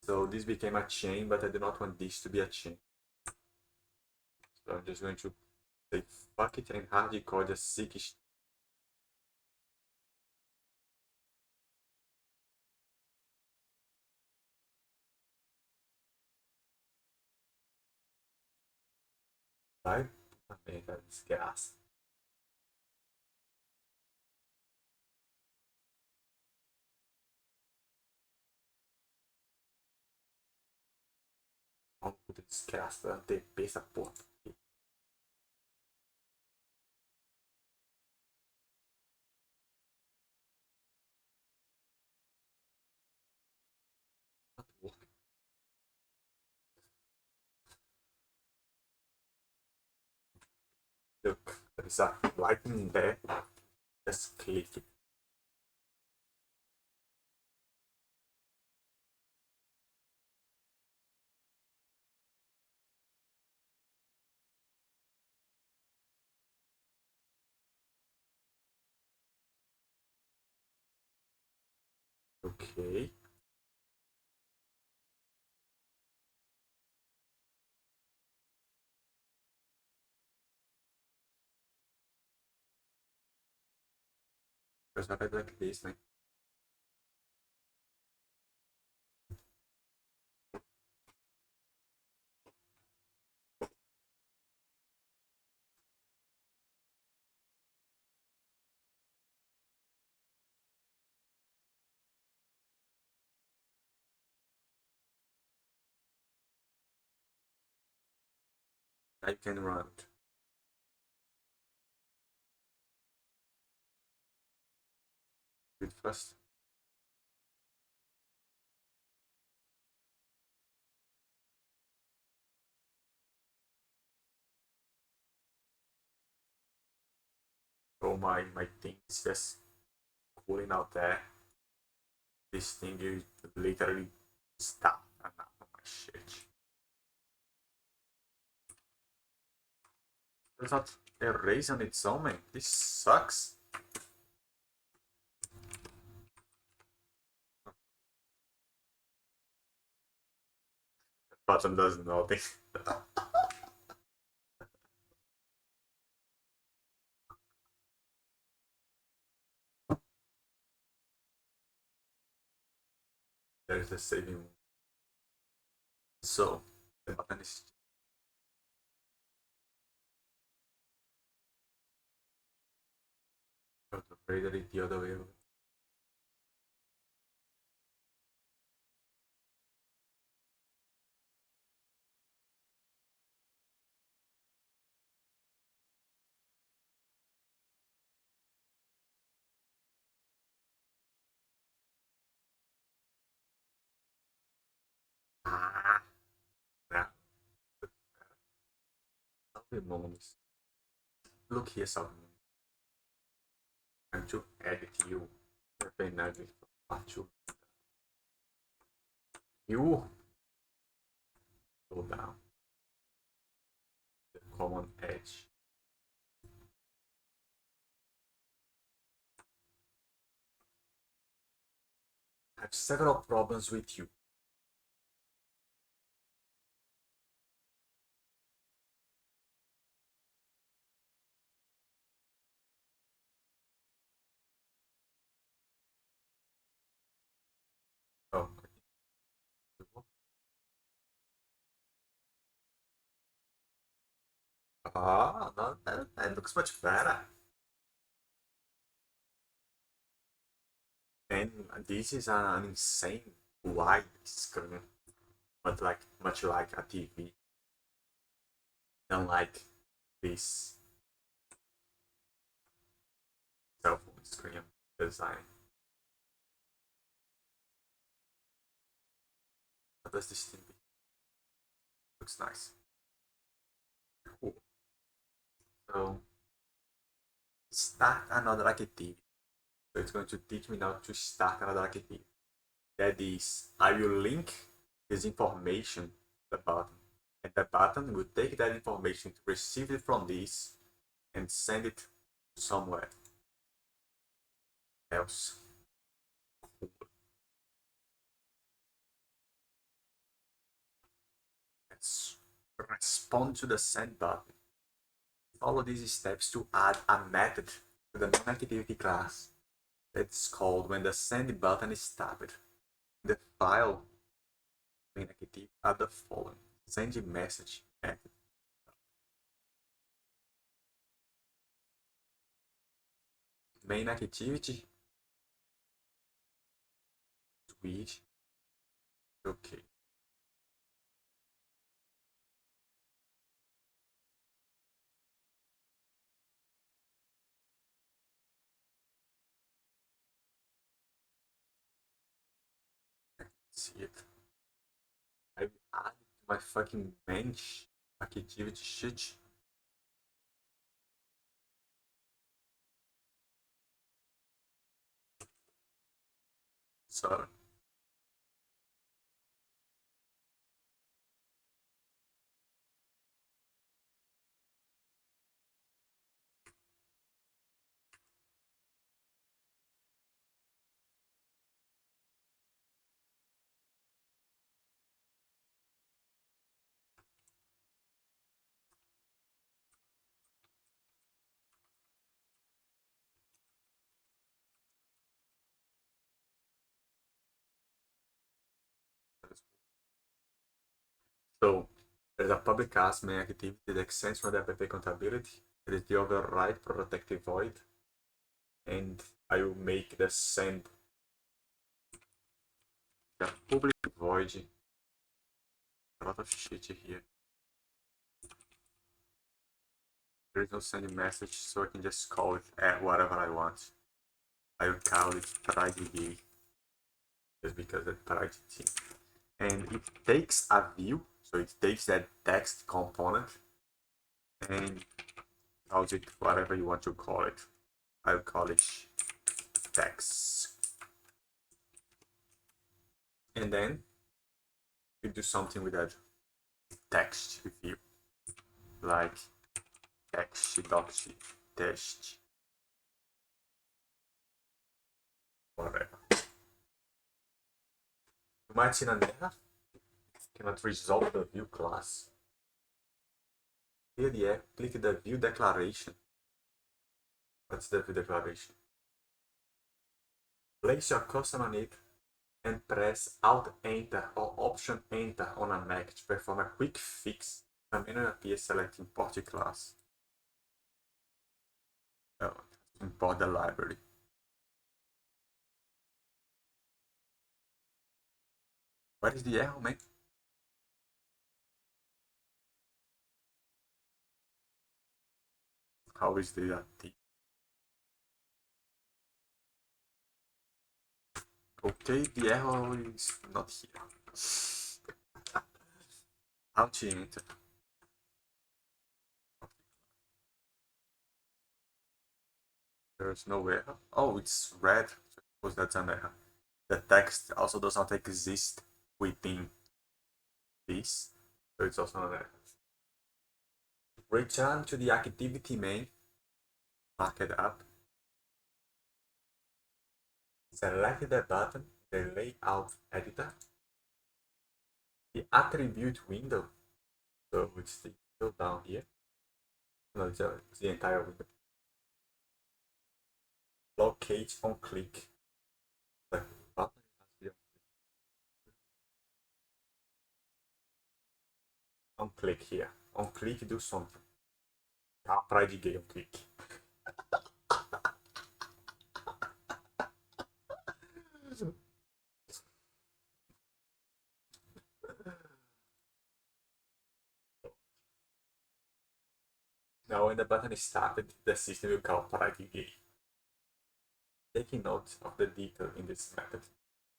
So this became a chain, but I do not want this to be a chain. So I'm just going to say fuck it and hardcore the sick. Vai? Puta merda, desgraça. Uma puta desgraça, TP essa porra. Look, there's a lightning there. Just click it. Okay. There's not like this, né? I can run it. Do it first. Oh my thing is just cooling out there. This thing is literally stop and out of my shit. Does not erase on its own, man. This sucks. Button does nothing. There's the saving. So the button is afraid that it's the other way around. Ah, now, Salve moments. Look here, Salve moments. I'm going to edit you. Penalty part 2. You go down the common edge. I have several problems with you. Oh, no, that looks much better. And this is an insane wide screen, but like much like a TV, unlike this cell phone screen design. What does this thing be? Looks nice. Cool. So start another activity. So it's going to teach me now to start another activity. That is, I will link this information to the button, and the button will take that information to receive it from this and send it somewhere else. Let's respond to the send button. Follow these steps to add a method to the non-activity class. It's called when the send button is tapped. The file main activity are the following: send message method, main activity, tweet. Okay. See it. I added to my fucking bench activity sheet. So So there's a public ask main activity that extends from the app accountability. There is the override protective void, and I will make the send the public void. A lot of shit here. There is no sending message, so I can just call it whatever I want. I will call it try.db just because it's try.t. And it takes a view, so it takes that text component and calls it whatever you want to call it. I'll call it text. And then you do something with that text view, like text test, whatever. You might see an error. cannot resolve the view class. Here the app, click the view declaration. What's the view declaration? Place your cursor on it and press Alt Enter or Option Enter on a Mac to perform a quick fix. The menu appears selecting import class. Oh, import the library. What is the error, man? How is the okay, the error is not here. How to enter? There's no error. Oh, it's red. Suppose that's an error. The text also does not exist within this, so it's also an error. Return to the activity main, mark it up. Select the button, the layout editor, the attribute window, so it's the window down here. No, it's the entire window. Locate on click. The button has to be on click here. On click, do something. Try de gay on click. Now when the button is started, the system will call Paradigay. Taking note of the detail in this method,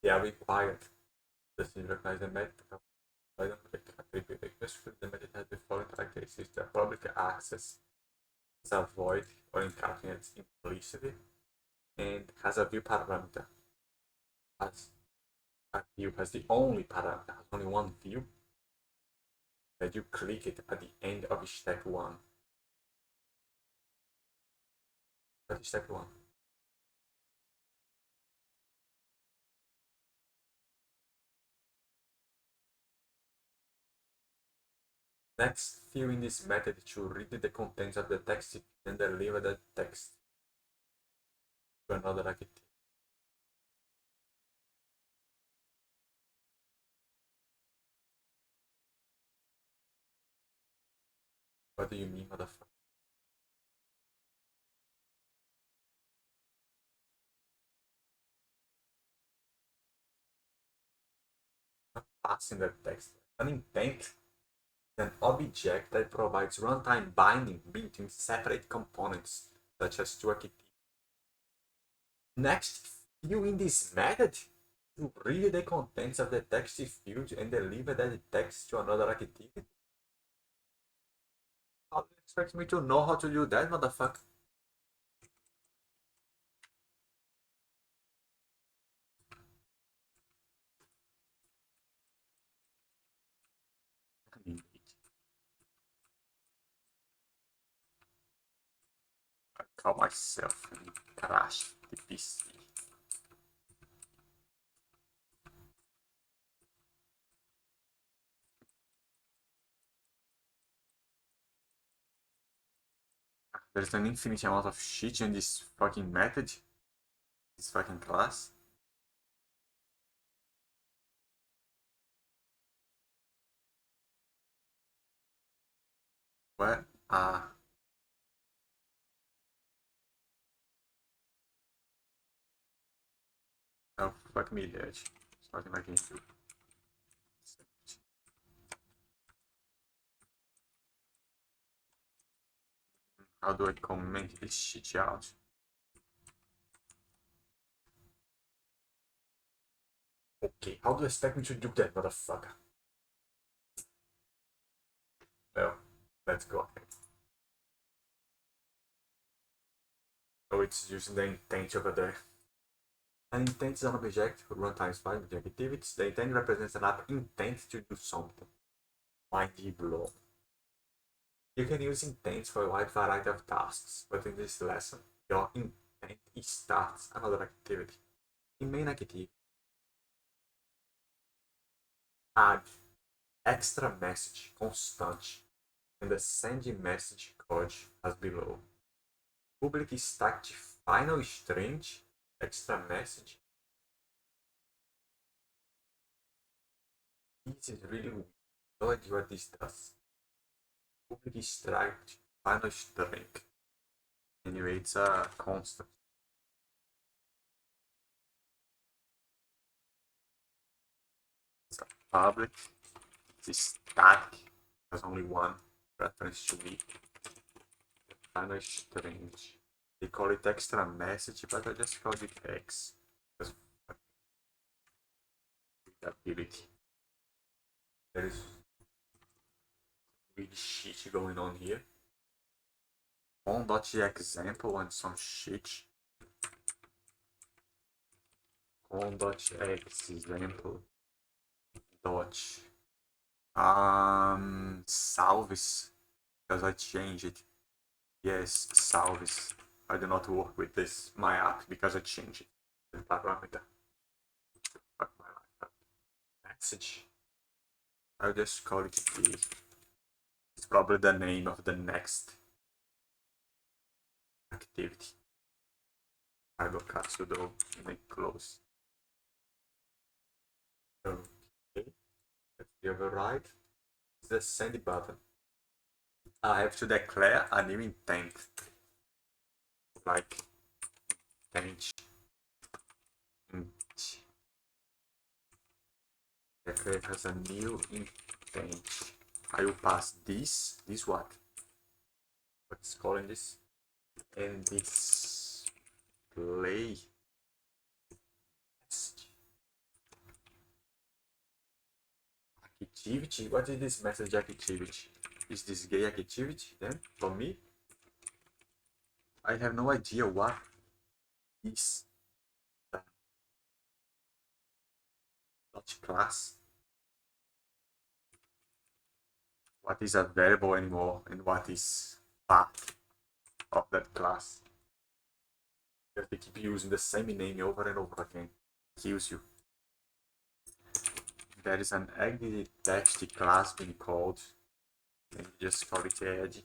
they are required. The system recognizes the method. I don't click attribute the method has the following characteristics: the public access is a void or encountering its implicitly, and has a view parameter. As a view has the only parameter, has only one view, that you click it at the end of step 1. That's step 1. Next, fill in this method to read the contents of the text and deliver the text to another activity. What do you mean, motherfucker? Not passing the text. An intent is an object that provides runtime binding between separate components, such as two activities. Next, fill in this method to read the contents of the text field and deliver that text to another activity. How do you expect me to know how to do that, motherfucker? I call myself and crash the PC. There's an infinite amount of shit in this fucking method. This fucking class. What? Oh, fuck me, dude. Starting my game. How do I comment this shit out? Okay, how do you expect me to do that, motherfucker? Well, let's go ahead. Oh, it's using the intent over there. An intent is an object who runtime file with the activities. The intent represents an app intent to do something. Mind blown. You can use intents for a wide variety of tasks, but in this lesson, your intent starts another activity. In main activity, add extra message constante and the send message code as below. Public static final string extra message. This is really weird. No idea what this does. Public static final string. Anyway, it's a constant. It's a public. It's static. There's only one reference to me. Final string. They call it extra message, but I just call it X. Because readability. There is weird shit going on here. On.example and some shit. On.example dot salves, because I changed it. Yes, salves. I do not work with this my app because I changed it. The parameter. Fuck my life up. Message. I'll just call it B. It's probably the name of the next activity. I go sudo and close. Okay. Let's the override. It's the send button. I have to declare a new intent. Like intent. Declare has a new intent. I will pass this what? What's calling this? And this play activity. What is this message activity? Is this gay activity then for me? I have no idea what is that class. What is a variable anymore and what is part of that class. Because they keep using the same name over and over again. Kills you. There is an edit text class being called, and you just call it add,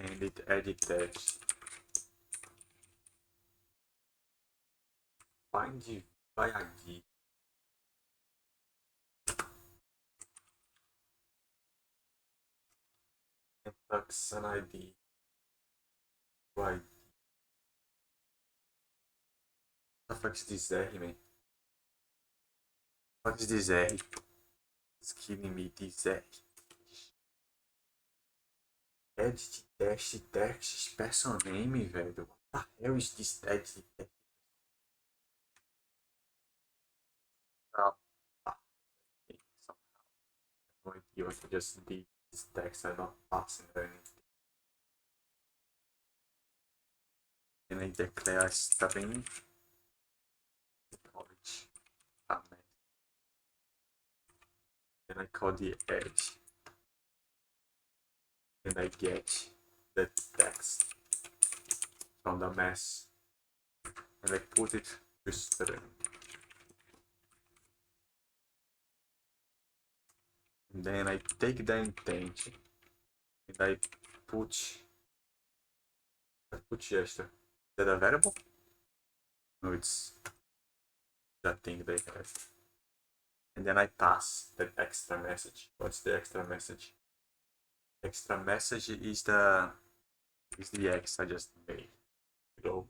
and it edit text. Find by ID. And tax an ID. Right. What the fuck is this R, man? What is this R? It's killing me, this R. Edit text person name, velho. What the hell is this edit text? Oh, somehow. No idea what I just did. This text are not passing or anything. And I declare a string. College. Amen. And I call the edge. And I get the text from the mess. And I put it to string. And then I take the intent and I put just. Is that a variable? No, it's that thing they have. And then I pass the extra message. What's the extra message? Extra message is the X I just made. Below.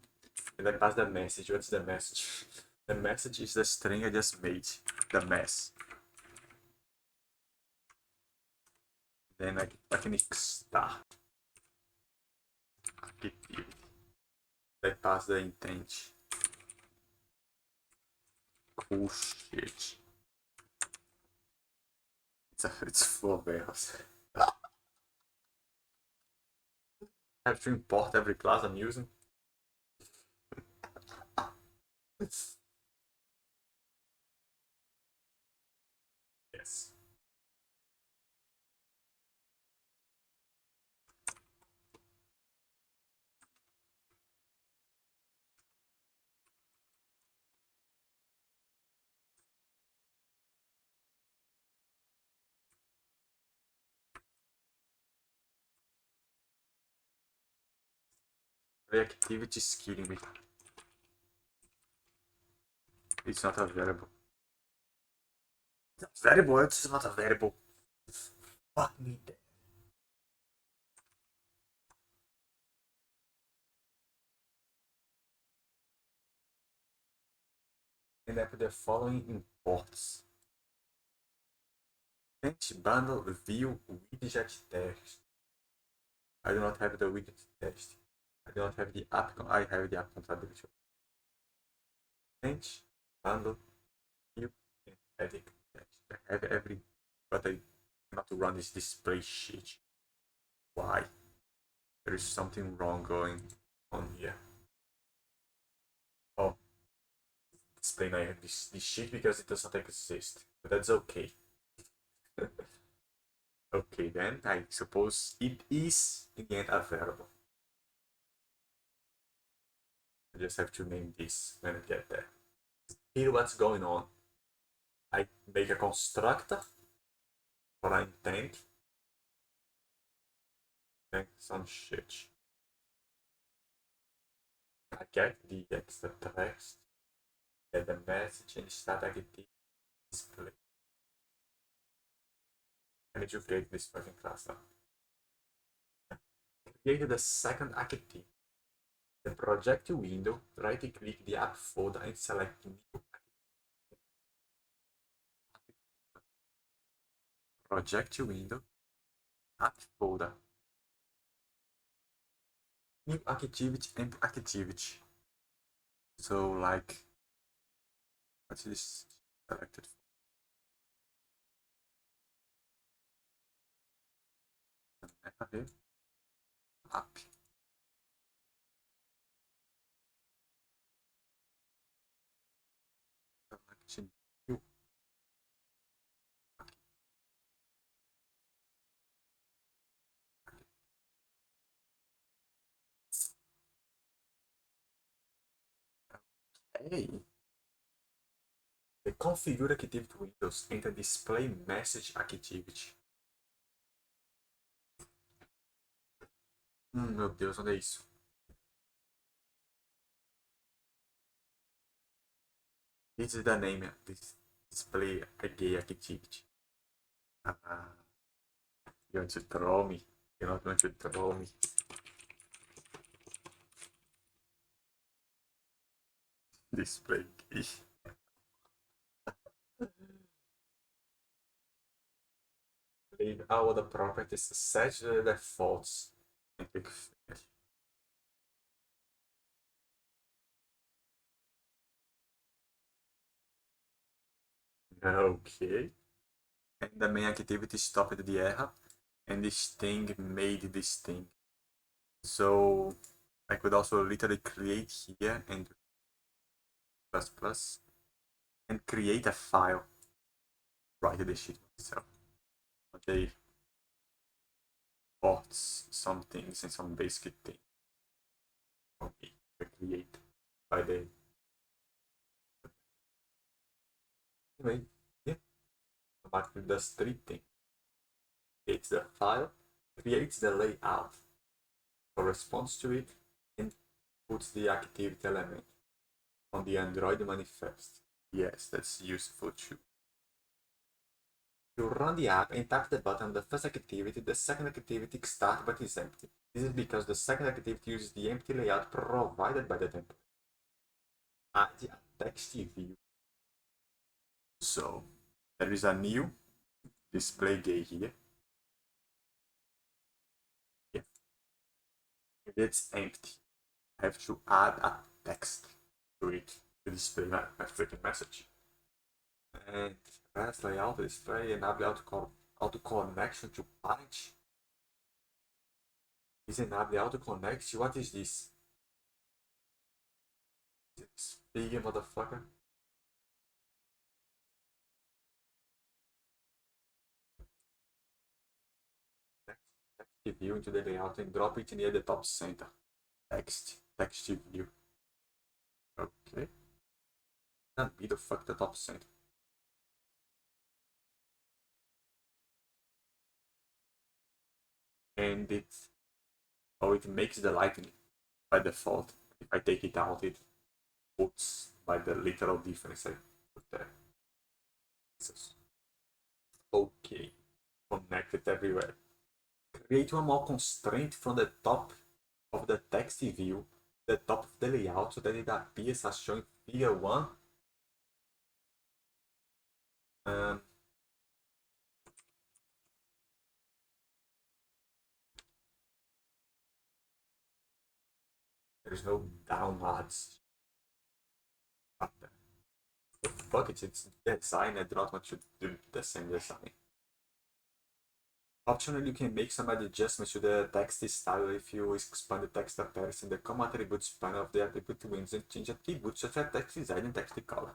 And I pass the message. What's the message? The message is the string I just made. The mess. Then I can start activity. I pass the intent. Cool shit. It's 4 barrels. I have to import every class I'm using. Yes. The activity is killing me. It's not a variable. It's a variable, it's not a variable. Fuck me there. And I put the following imports. Can't bundle view widget test. I do not have the widget test. I do not have the app. I have the app compatibility. Can't bundle view and edit test. I have every, but I cannot run this display shit. Why? There is something wrong going on here. Oh, display my this shit because it does not exist. But that's okay. Okay, then I suppose it is in the end a variable. I just have to name this when I get there. Here, what's going on? I make a constructor for an intent and some shit. I get the extra text, get the message, and start activity display. I need to create this fucking class now. Create the second activity. The project window, right click the app folder and select new project window, app folder, new activity and activity. So like, what's this selected for? Okay. App. Selection new. Hey. The configure activity windows enter display message activity. Meu Deus, onde é isso? This is the name of this display gay activity. You want to throw me? You're not going to throw me. Display gay. Leave all the properties, set the defaults, and click finish. Okay. And the main activity stopped the error, and this thing made this thing. So I could also literally create here and plus plus and create a file. Write the shit myself. They bought some things and some basic things for me to create by the anyway, yeah. Automatically does three things. Creates the file, creates the layout, corresponds to it, and puts the activity element on the Android manifest. Yes, that's useful too. You run the app and tap the button on the first activity, the second activity starts but is empty. This is because the second activity uses the empty layout provided by the template. Add a text view. So there is a new display gay here. Yeah. If it's empty, I have to add a text to it to display my freaking message. And press layout display, enable auto connection to parent. Is enable auto connect? What is this? This big motherfucker. Text view into the layout and drop it near the top center. Text view. Okay. That be the fuck the top center. And it makes the lightning. by default. If I take it out, it puts by the literal difference I put there. Okay, connected everywhere. Create one more constraint from the top of the text view, the top of the layout, so that it appears as shown in figure 1. There's no down ads. Fuck it, it's design. I do not want to do the same design. Optionally, you can make some adjustments to the text style if you expand the text appearance in the common attributes panel of the attribute windows and change attributes such as text design and text color.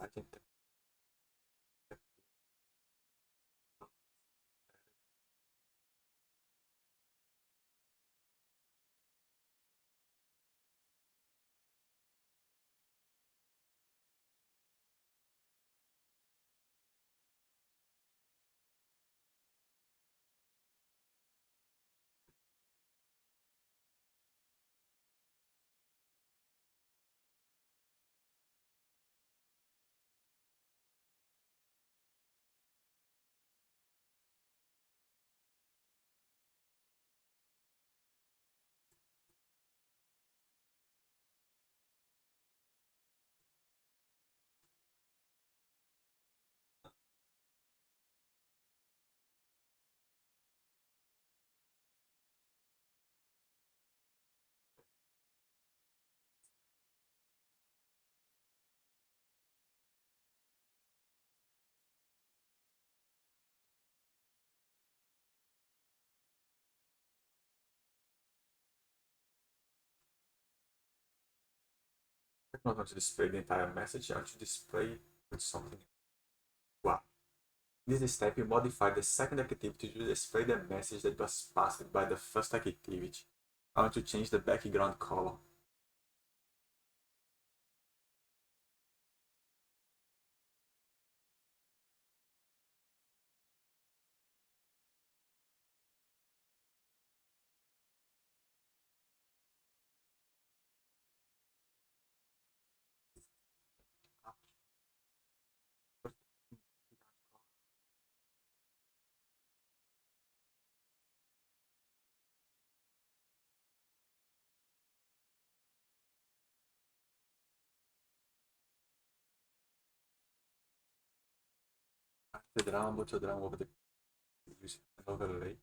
I can not want to display the entire message, I want to display with something. Wow. In this step, you modify the second activity to display the message that was passed by the first activity. I want to change the background color. The drama, much drama over the overlay.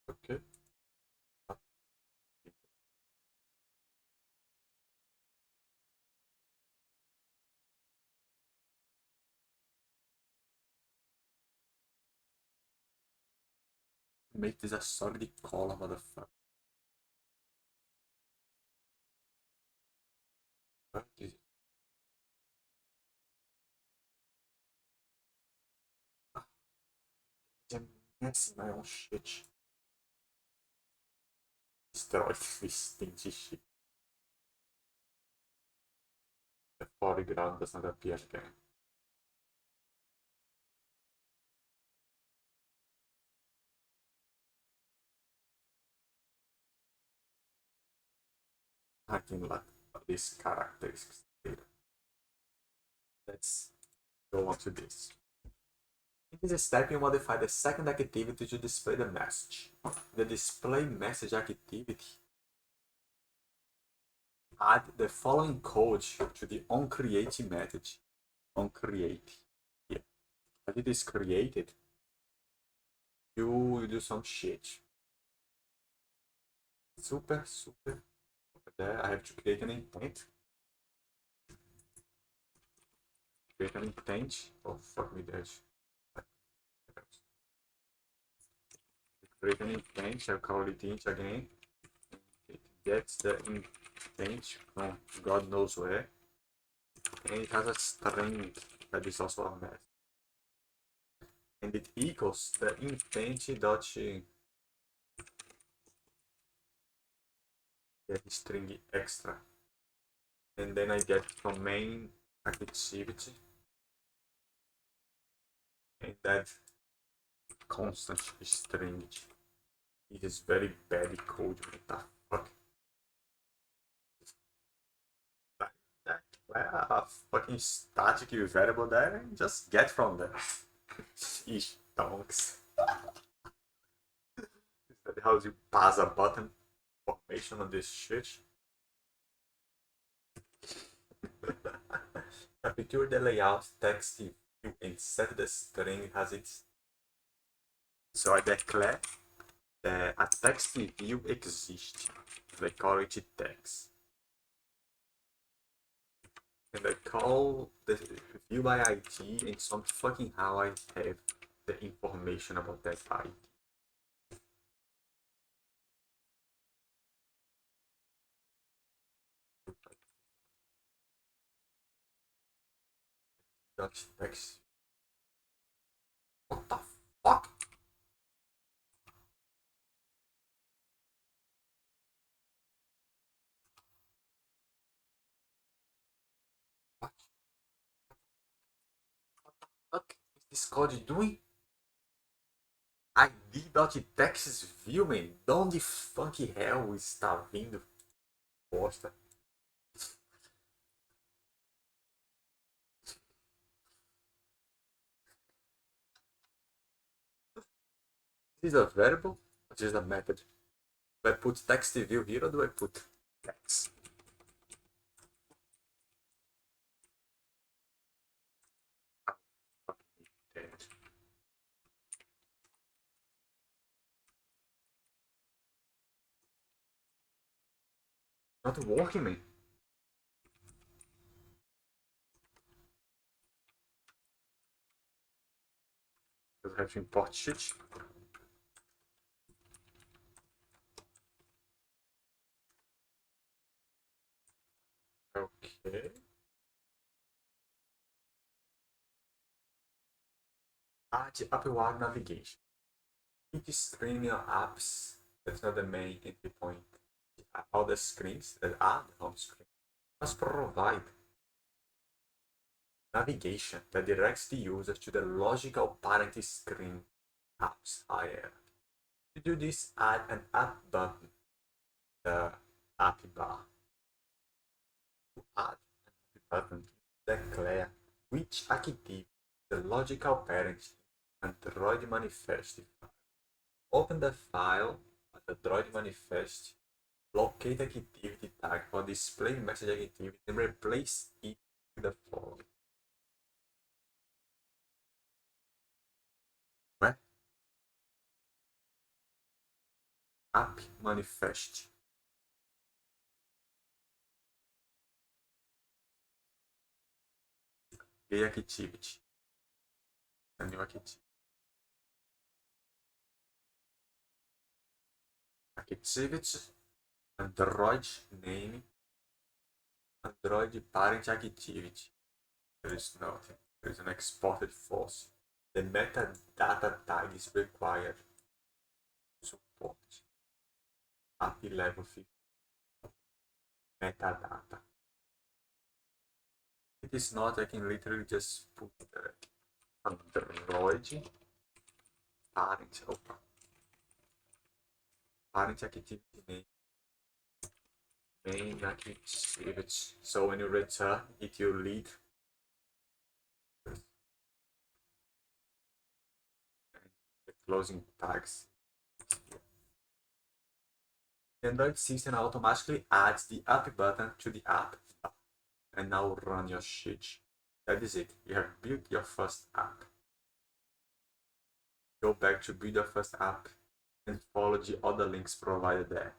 Okay. Make this a solid color, motherfucker. What is it? I'm messing my own shit. Destroy this stingy shit. The foreground does not appear again. I can let these characteristics later. Let's go on to this. In this step, you modify the second activity to display the message. The display message activity, add the following code to the onCreate method. OnCreate. Yeah. When it is created, you do some shit. Super. Over there, I have to create an intent. Create an intent. Oh, fuck me, that. Create an intent. I'll call it int again. It gets the intent from God knows where. And it has a string that is also a method. And it equals the intent dot get string extra. And then I get from main activity and that constant string. It is very bad code. What the fuck? A fucking static variable there and just get from there. Ish, donks. Is that how you pass a button formation on this shit? Capture the layout text view and set the string as its. So I declare that a text view exists. They call it text. And I call the view by ID and some fucking how I have the information about that ID. Dot text. What the fuck? What the fuck is this code doing? ID.text view, man. De onde funk hell está vindo? Bosta. This is a variable? Or just a method? Do I put text view here or do I put text? Not working, man. Because I have to import shit. Okay. Add upward navigation. Each stream your apps, that's not the main entry point. All the screens that are the home screen must provide navigation that directs the user to the logical parent screen apps higher. To do this, add an app button, the app bar. To add an app button, declare which activity the logical parent Android manifest. Open the file at Android manifest, locate activity tag for display message activity and replace it with the following. Where? App manifest. Gay activity. A new activity. Activity. Android name. Android parent activity. There is nothing. There is an exported false. The metadata tag is required to support API level 50 metadata. It is not, I can literally just put Android parent, parent activity name, main activity. So when you return, it will lead the closing tags. The Android system automatically adds the app button to the app bar. And now run your shit. That is it. You have built your first app. Go back to build your first app and follow the other links provided there.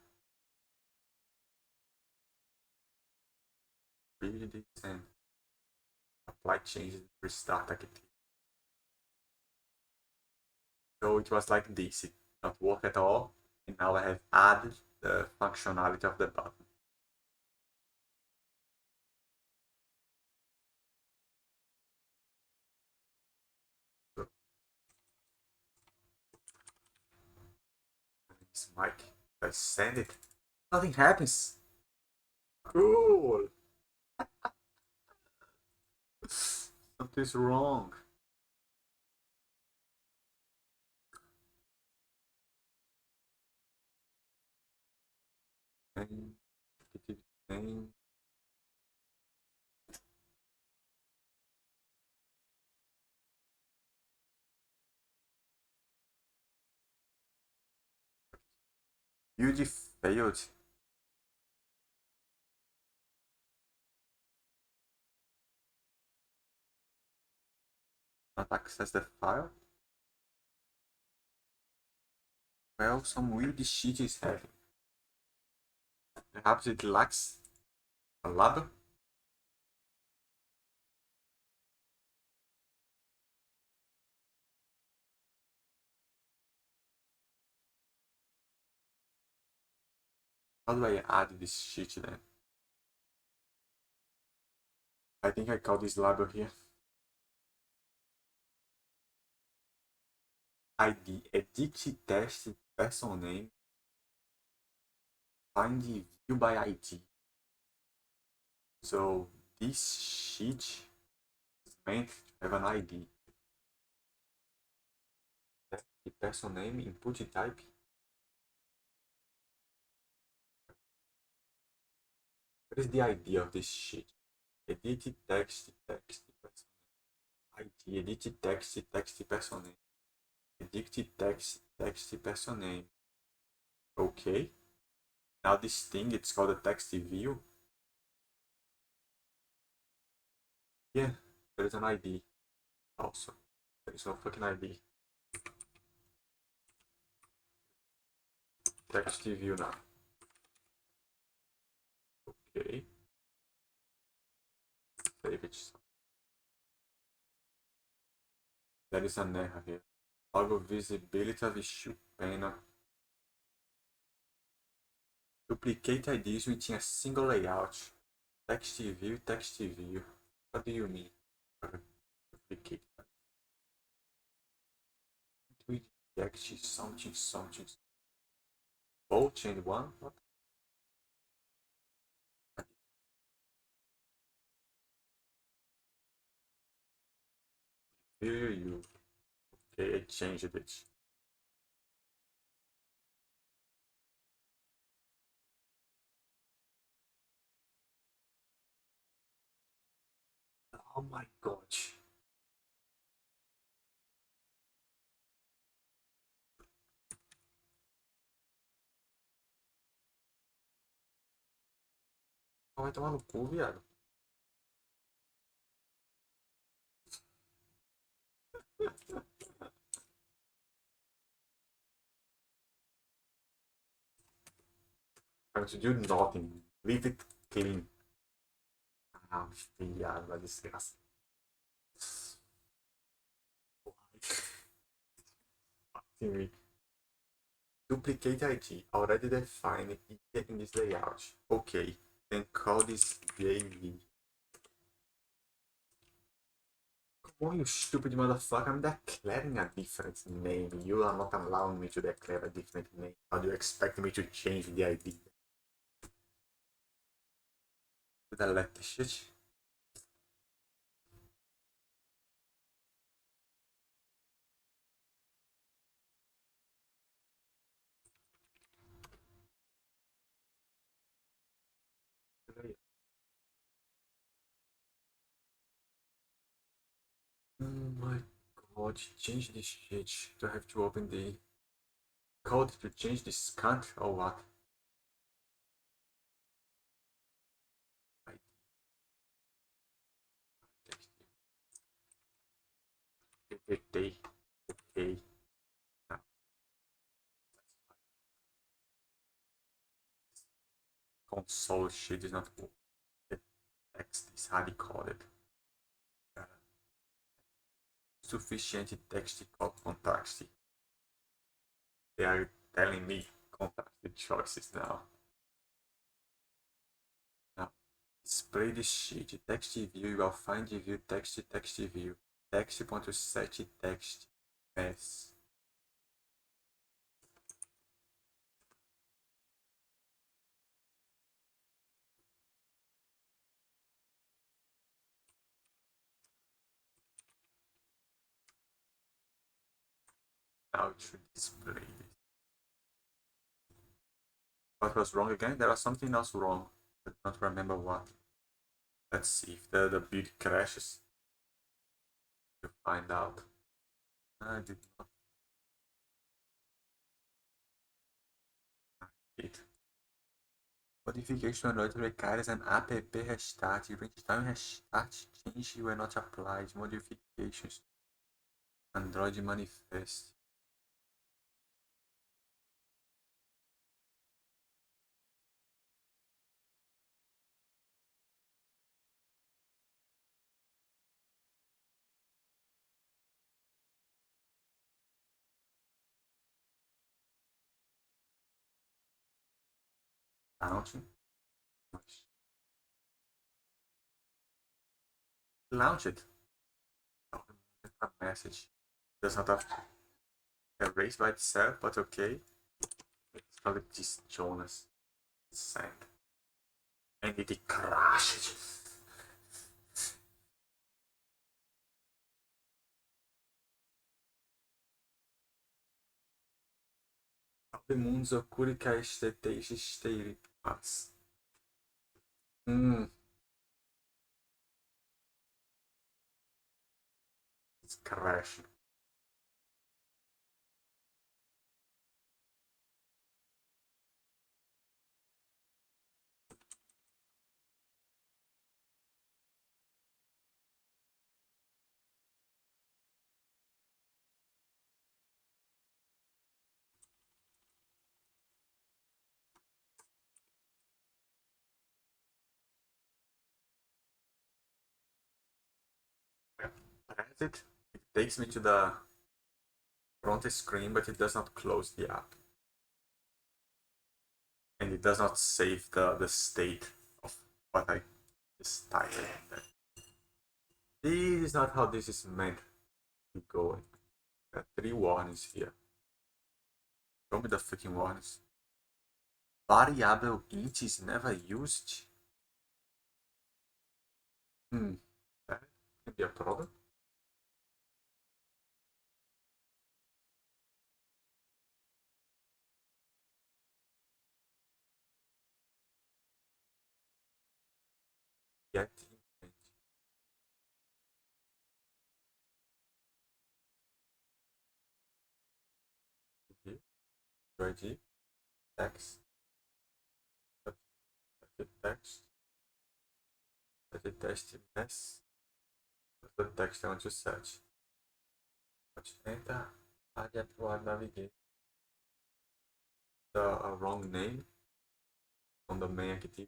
Build it and apply changes and restart activity. So it was like this, it did not work at all, and now I have added the functionality of the button. So, this mic, I send it, nothing happens. Cool. Something's wrong. Name, name. Build failed. Not access the file. Well, some weird shit is happening. Perhaps it lacks a label. How do I add this shit then? I think I call this label here ID, edit test person name, find view by ID. So this sheet is meant to have an ID. The person name, input type. What is the idea of this sheet? Edit text, text, person name. ID, edit text, text, person name. Edit text, text, person name. Okay. Now this thing, it's called a text view. Yeah, there is an ID also. There is no fucking ID. Text view now. Okay. Save it. There is an error here. Logo visibility of issue panel. Duplicate IDs within a single layout. Text view, text view. What do you mean? Duplicate. With text something something. Both chain one. What? Here you. Okay, I changed it. Oh my gosh. Vai tomar no cu, viado. I'm to do nothing. Leave it clean. Ah, viado, da desgraça. Duplicate ID, already defined here in this layout. Okay, then call this JV. Come on, you stupid motherfucker, I'm declaring a different name. You are not allowing me to declare a different name. How do you expect me to change the ID? Delete the shit. Oh my god, change this shit. Do I have to open the code to change this cunt or what? Okay. Okay. Now, console shit is not working. The text is hard coded. suficiente text context. They are telling me context choices now. Now, display the sheet. Text view, I'll find the view text view. Text.set text as. Now it should display this. What was wrong again? There was something else wrong. I don't remember what. Let's see if the build crashes. To find out. I did not. It. Modification Android requires an app restart. Runtime restart change were not applied. Modifications. Android manifest. Launching. Launch it. Oh, a message. Does not have erased by itself, but okay. It's probably just Jonas. Send. And it crashed. De mundos oculta esteiri paz. It's crashing. Press it. It takes me to the front screen, but it does not close the app. And it does not save the state of what I just typed in. This is not how this is meant to go. There are 3 warnings here. Show me the freaking warnings. Variable int is never used. That can be a problem. Get intent. ID, text, text, test mess. What's the text I want to search? Let's enter. I get to navigate the wrong name on the main activity.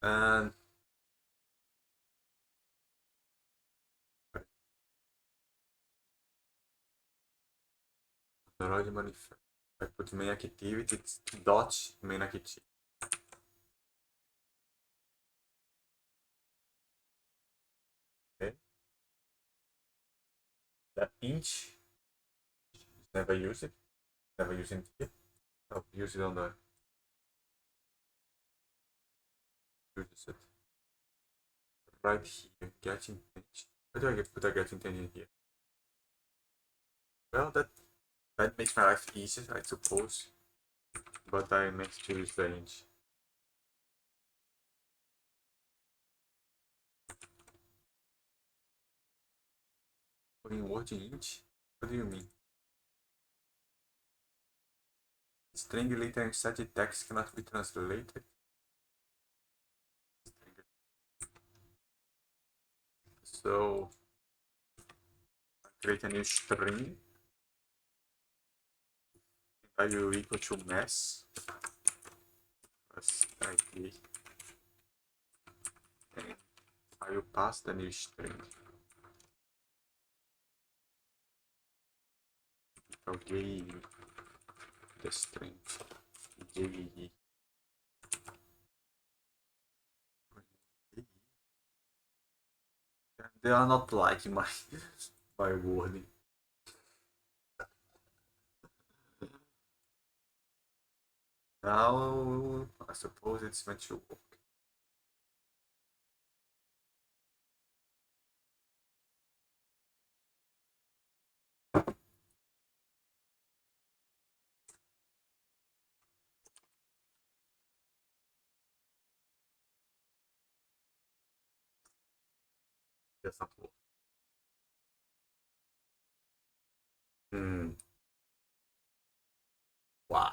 And Android manifest. I put main activity, it's dot main activity. Okay. The inch never use it. Never use it here. I'll use it on the use it. Right here, get intent. Why do I put a get intent in here? Well, that makes my life easier, I suppose. But I meant to use the inch. Putting word in inch? What do you mean? String later and static text cannot be translated. So create a new string. Are you equal to mass plus ID? And are you pass the new string? Okay, the string J. They are not liking my my wording. Now I suppose it's meant to work. That's not work. Why?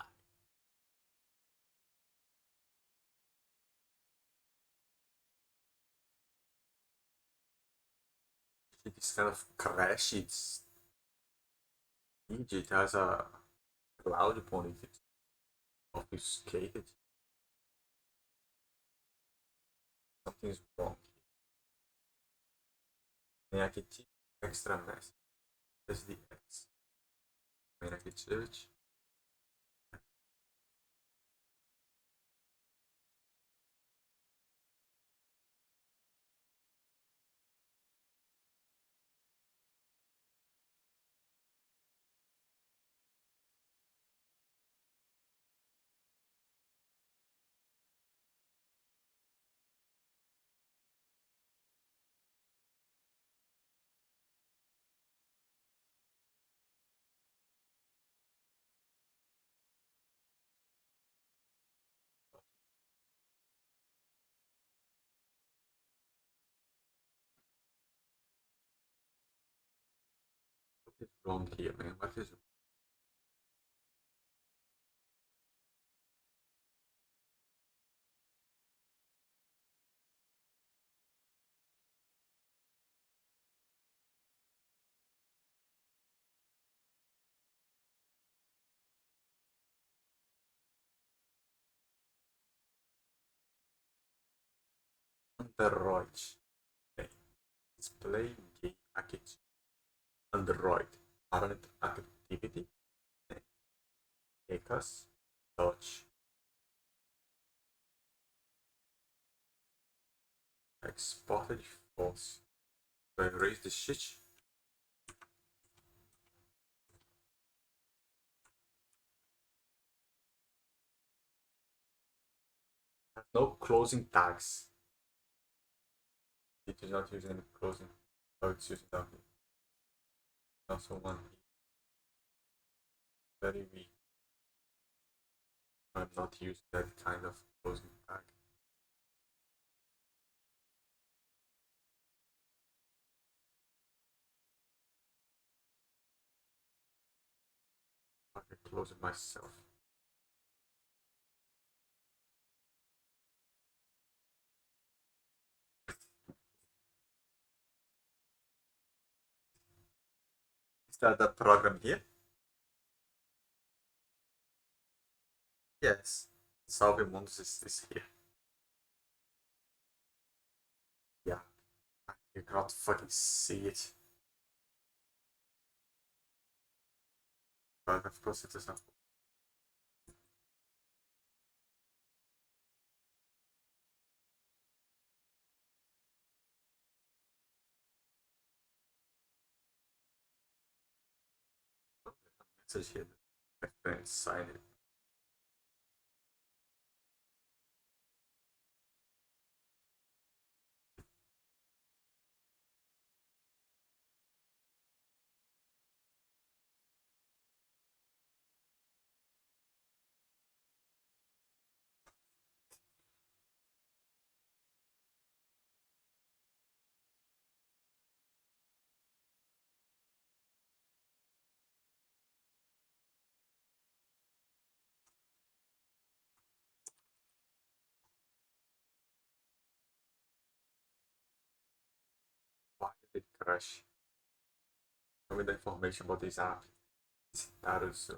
It's kind of crash. It has a cloud upon it. It's obfuscated. Something's wrong. And I can take extra mass. That's the X. When I can search. What is wrong here, man? What is Android? Okay. Display game package. Android. Parent activity. Acres. Touch. Exported false. So I erase the shit. No closing tags. It is not using any closing. Oh, it's using that. Also one very weak. I'm not using that kind of closing tag. I can close it myself. Is that the program here? Yes. Salve Mundus is here. Yeah. You cannot fucking see it. But of course it is not. Message here. My friend signed it. Why did it crash? Show me the information about this app. Status.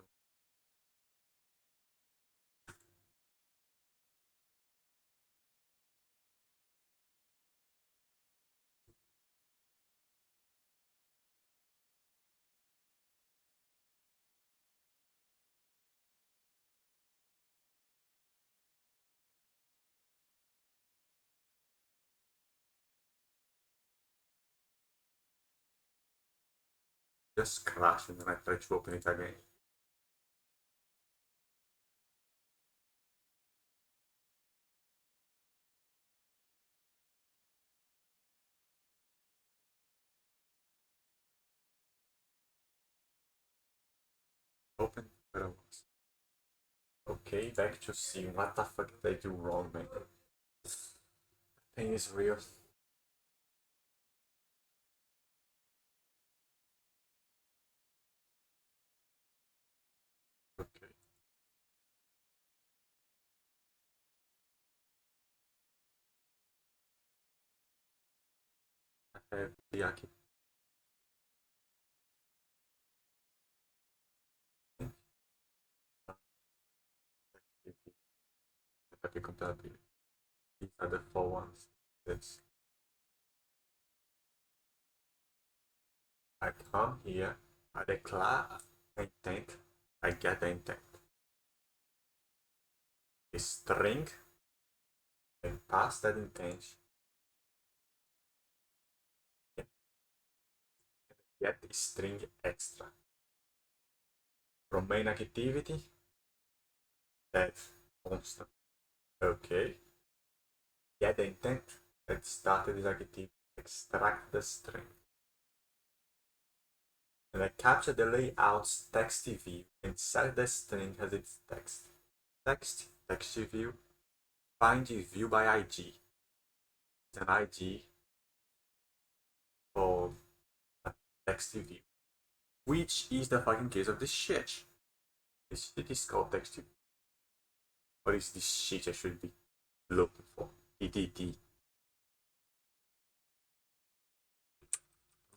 just crashed and then I tried to open it again. Open where I was. Okay, back to see what the fuck did I do wrong, man. Pain is real. Okay. I have the architect. Happy compatibility. These are the four ones. That's I come here, I declare intent, I get the intent. A string and pass that intent. Get string extra. From main activity, that constant. Okay. Get the intent that started this activity. Extract the string. And I capture the layout's text view and set the string as its text. Text view, find view by ID. It's an ID of a text view. Which is the fucking case of this shit. This shit is called text view. What is this shit I should be looking for? TTT.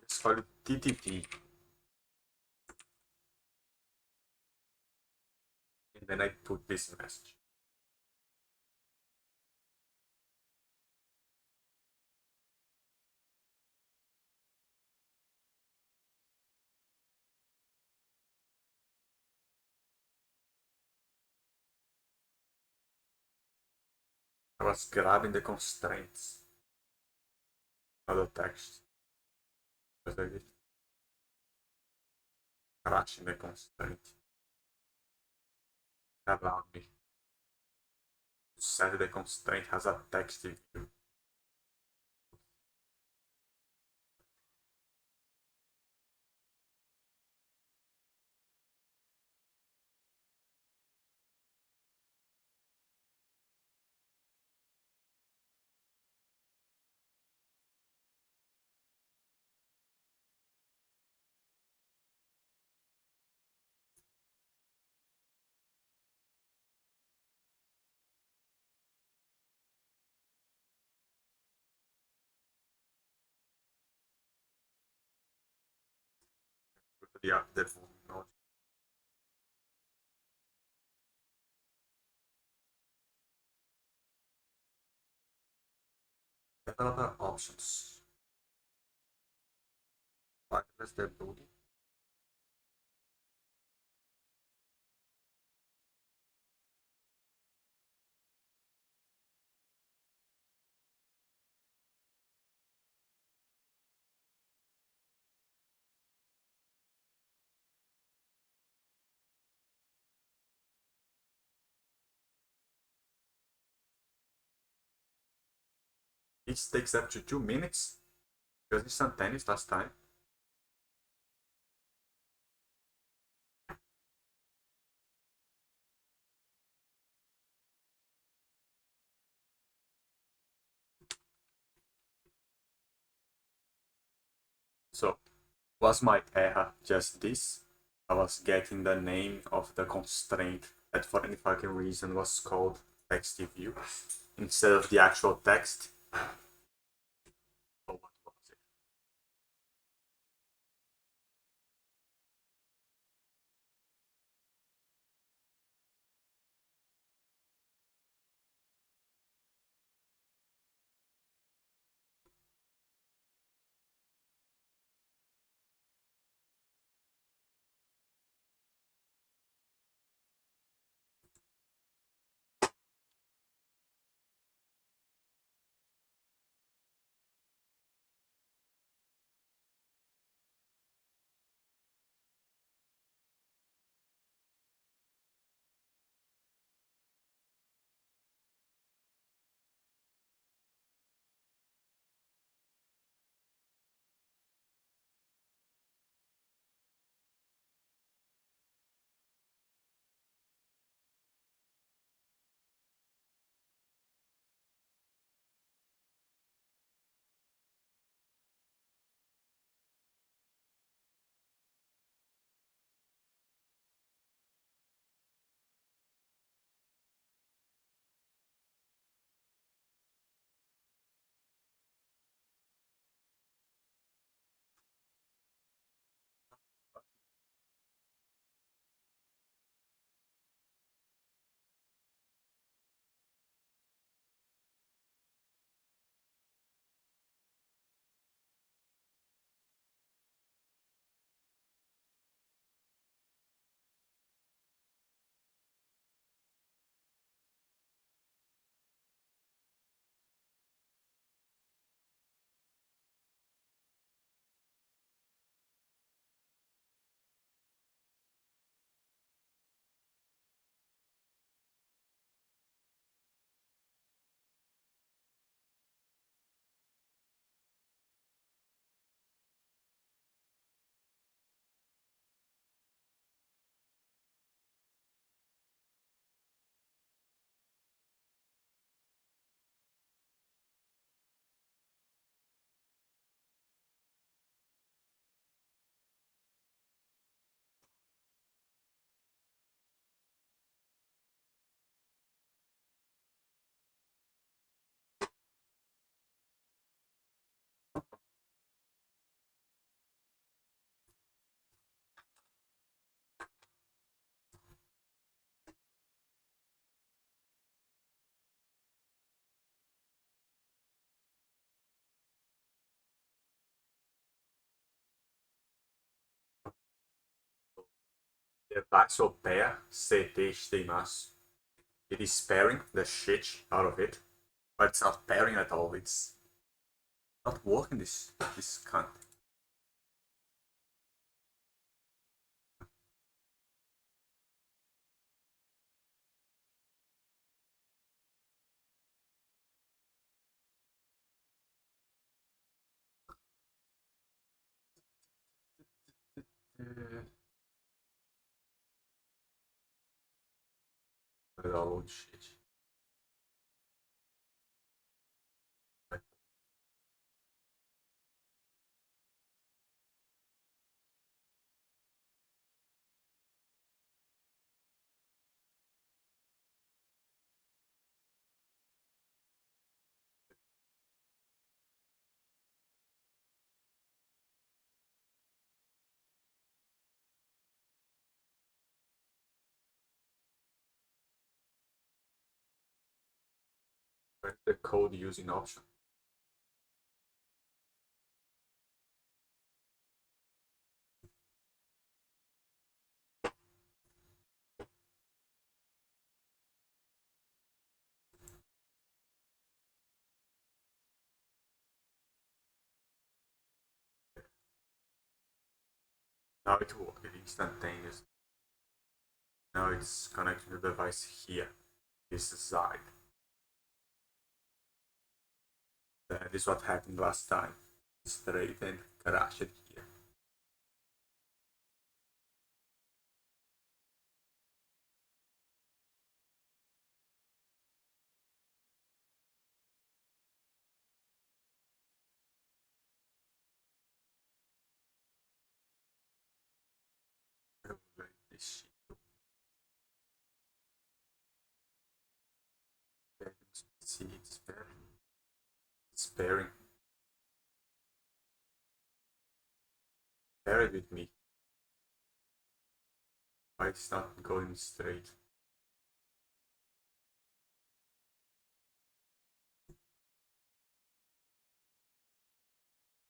Let's call it TTT. And then I put this message. I was grabbing the constraints of the text. Just like it. Crashing the constraint. That allowed me to set the constraint as a text view. Go to the app dev node. Developer options. Wireless debugging. It takes up to 2 minutes because instantaneous last time. So, was my error just this? I was getting the name of the constraint that for any fucking reason was called text view instead of the actual text. Or what was it? the passo pair CT HTML. It is pairing the shit out of it, but it's not pairing at all. It's not working. This cunt. Load shit. Where's the code using option? Now it worked instantaneous. Now it's connecting the device here, this side. That is what happened last time. Straight and crashed here. This shit. See, it's pairing. Pair it with me. Why it's not going straight?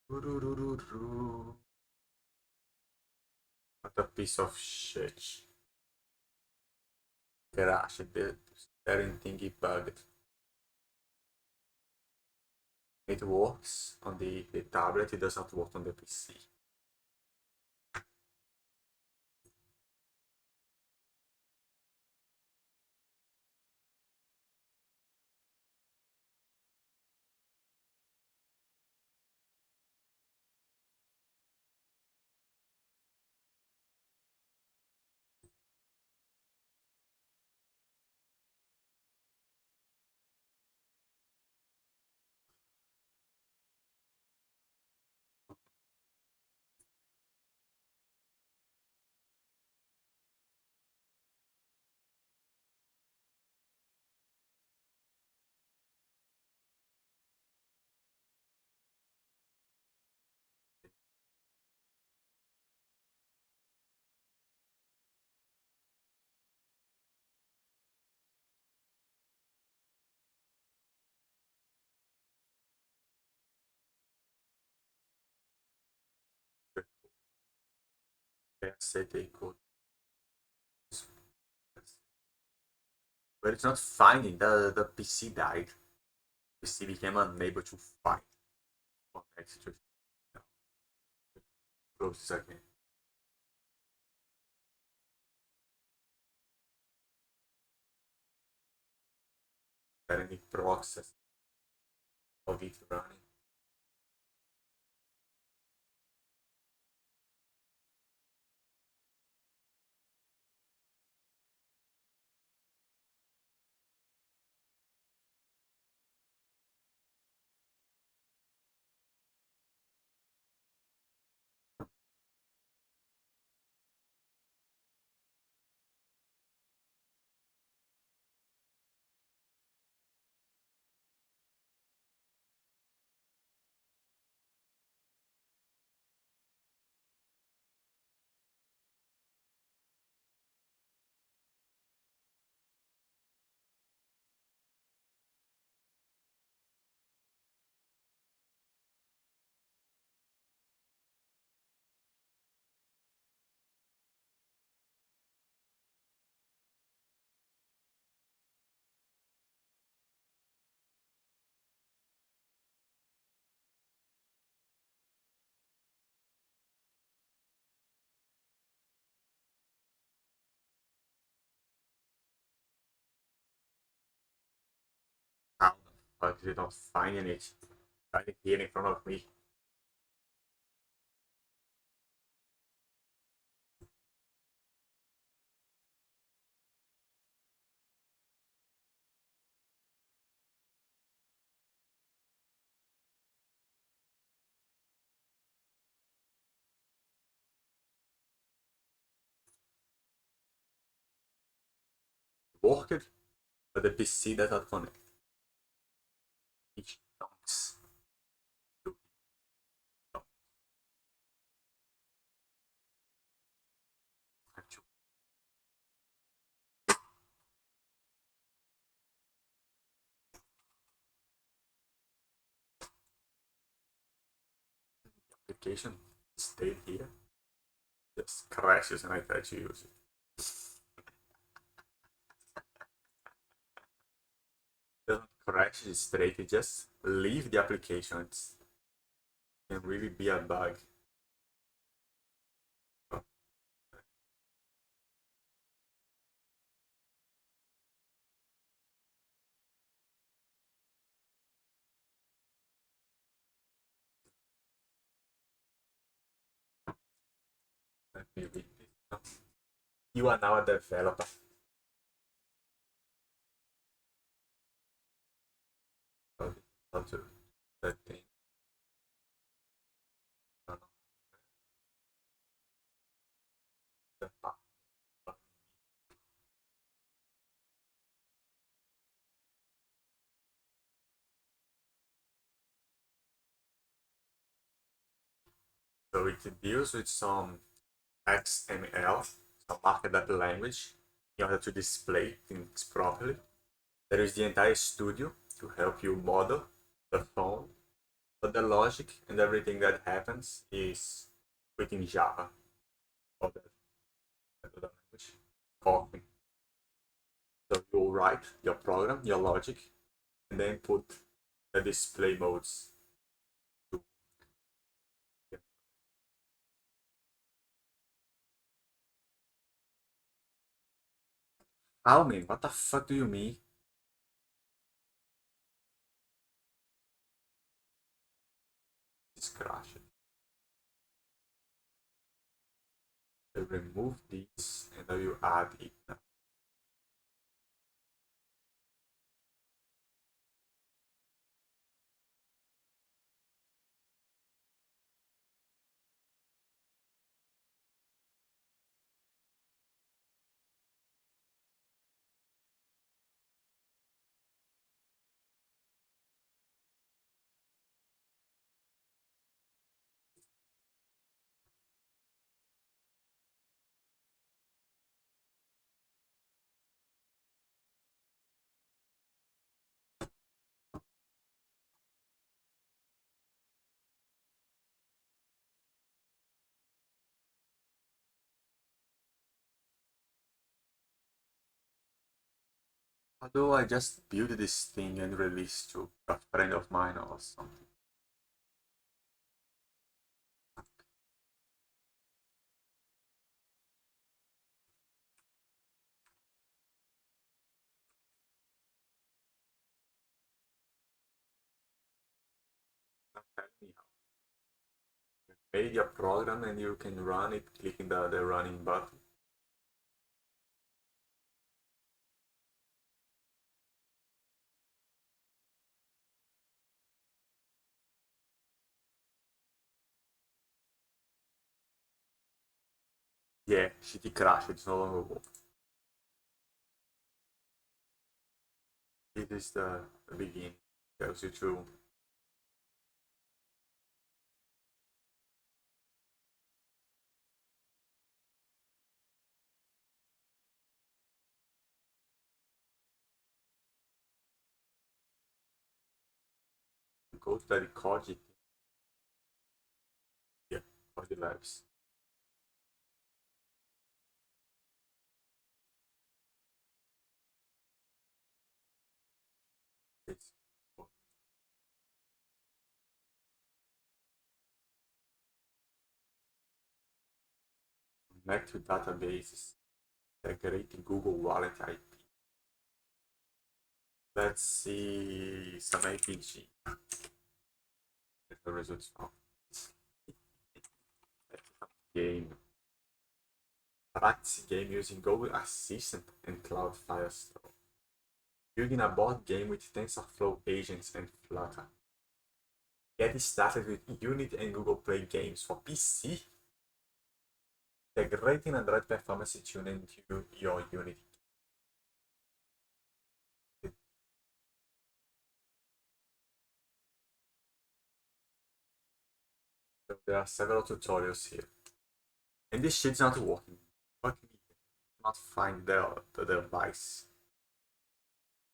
What a piece of shit. Crash, the pairing thingy bugged. It works on the tablet, it does not work on the PC. I said they could. But it's not finding. The PC died. PC became unable to find. Connect to. Close this again. Any process of it running. But you're not finding it right here in front of me. Worked, but the PC does not connect. It don't. Application stayed here, just crashes and I try to use it. Doesn't crash straight, it just leave the application. It can really be a bug. Let me read this. You are now a developer. So this is how to that thing. The path. So it deals with some XML, some markup language, in order to display things properly. There is the entire studio to help you model the phone, but the logic and everything that happens is within Java or the language. Coffee. So you write your program, your logic, and then put the display modes to how man? What the fuck do you mean? It's crashed. I remove this and I will add it now. Although I just built this thing and released to a friend of mine or something. Not telling me how. You made your program and you can run it clicking the running button. Yeah, shitty crash, it's no longer working. This is the beginning. Tells you to go to the record it. Yeah, for the labs. It's connect to databases, integrate Google Wallet IP. Let's see some APG. If the results found. Game. Practice game using Google Assistant and Cloud Firestore. Building a board game with TensorFlow agents and Flutter. Get started with Unity and Google Play games for PC. Integrating Android performance tuning into your Unity. So there are several tutorials here. And this shit's not working. Fuck me. Not find the device.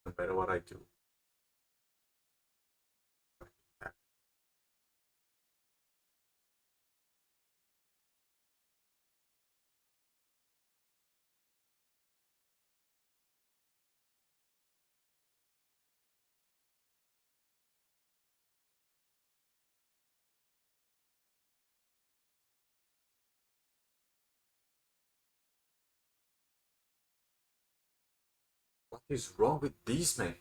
No matter what I do. What is wrong with this, man?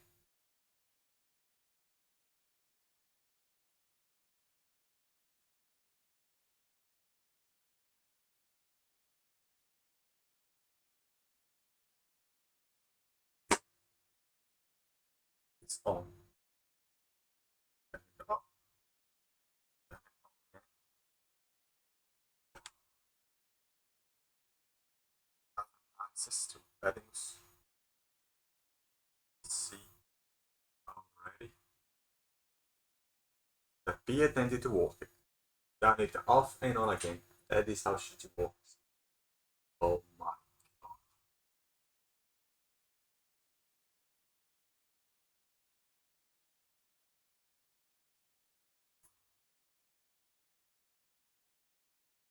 It's on. Access to settings. Let's see. Alrighty. The P attended to work. Turn it off and on again. That is how shit works. Oh my god.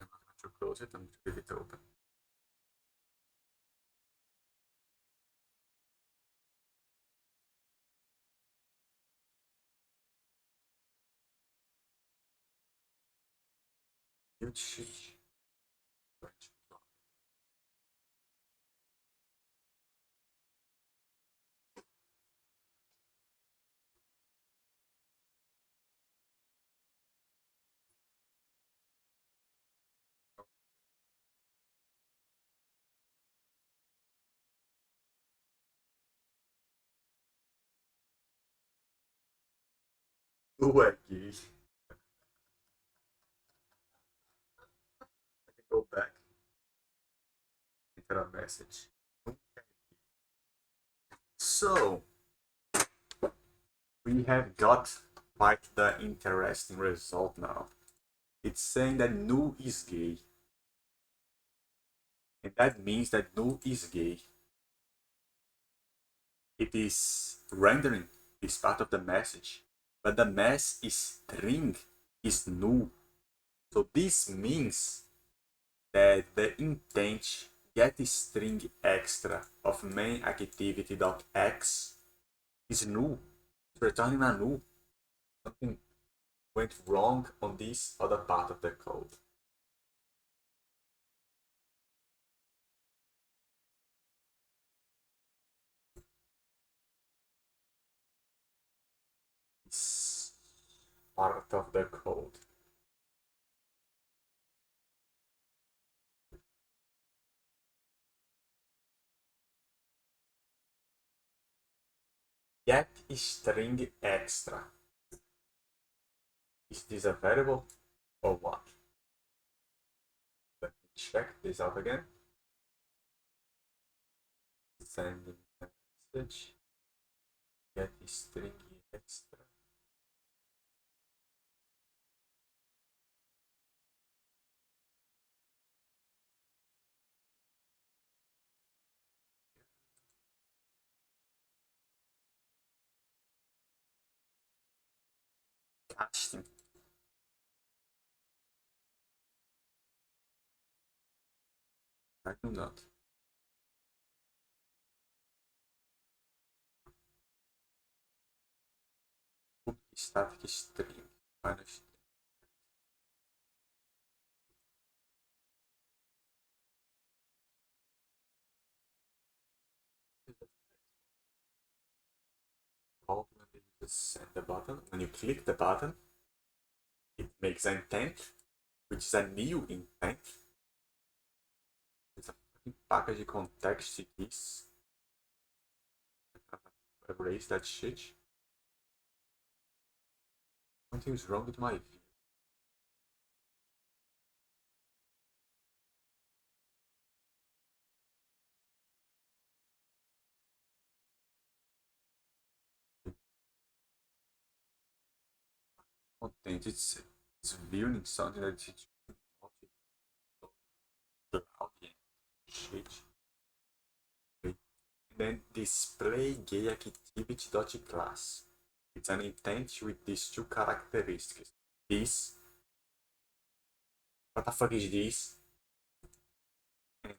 I'm not going to close it, I'm going to leave it open. Huge shit. Wacky. I can go back. Enter a message. So, we have got quite the interesting result now. It's saying that null is gay. And that means that null is gay. It is rendering this part of the message, but the message string is null. So this means that the intent get string extra of main activity.x is null. It's returning a null. Something went wrong on this other part of the code. It's part of the code. Get string extra. Is this a variable or what? Let me check this out again. Send a message. Get string extra. Casting. I do not. Put static string. Minus. Just send the button. When you click the button, it makes an intent, which is a new intent. It's a fucking package context keys. Erase that shit. Something's wrong with my view. Content, it's viewing something that it should not be loud and shit. Okay. And then display gay activity.class. It's an intent with these two characteristics. This. What the fuck is this? And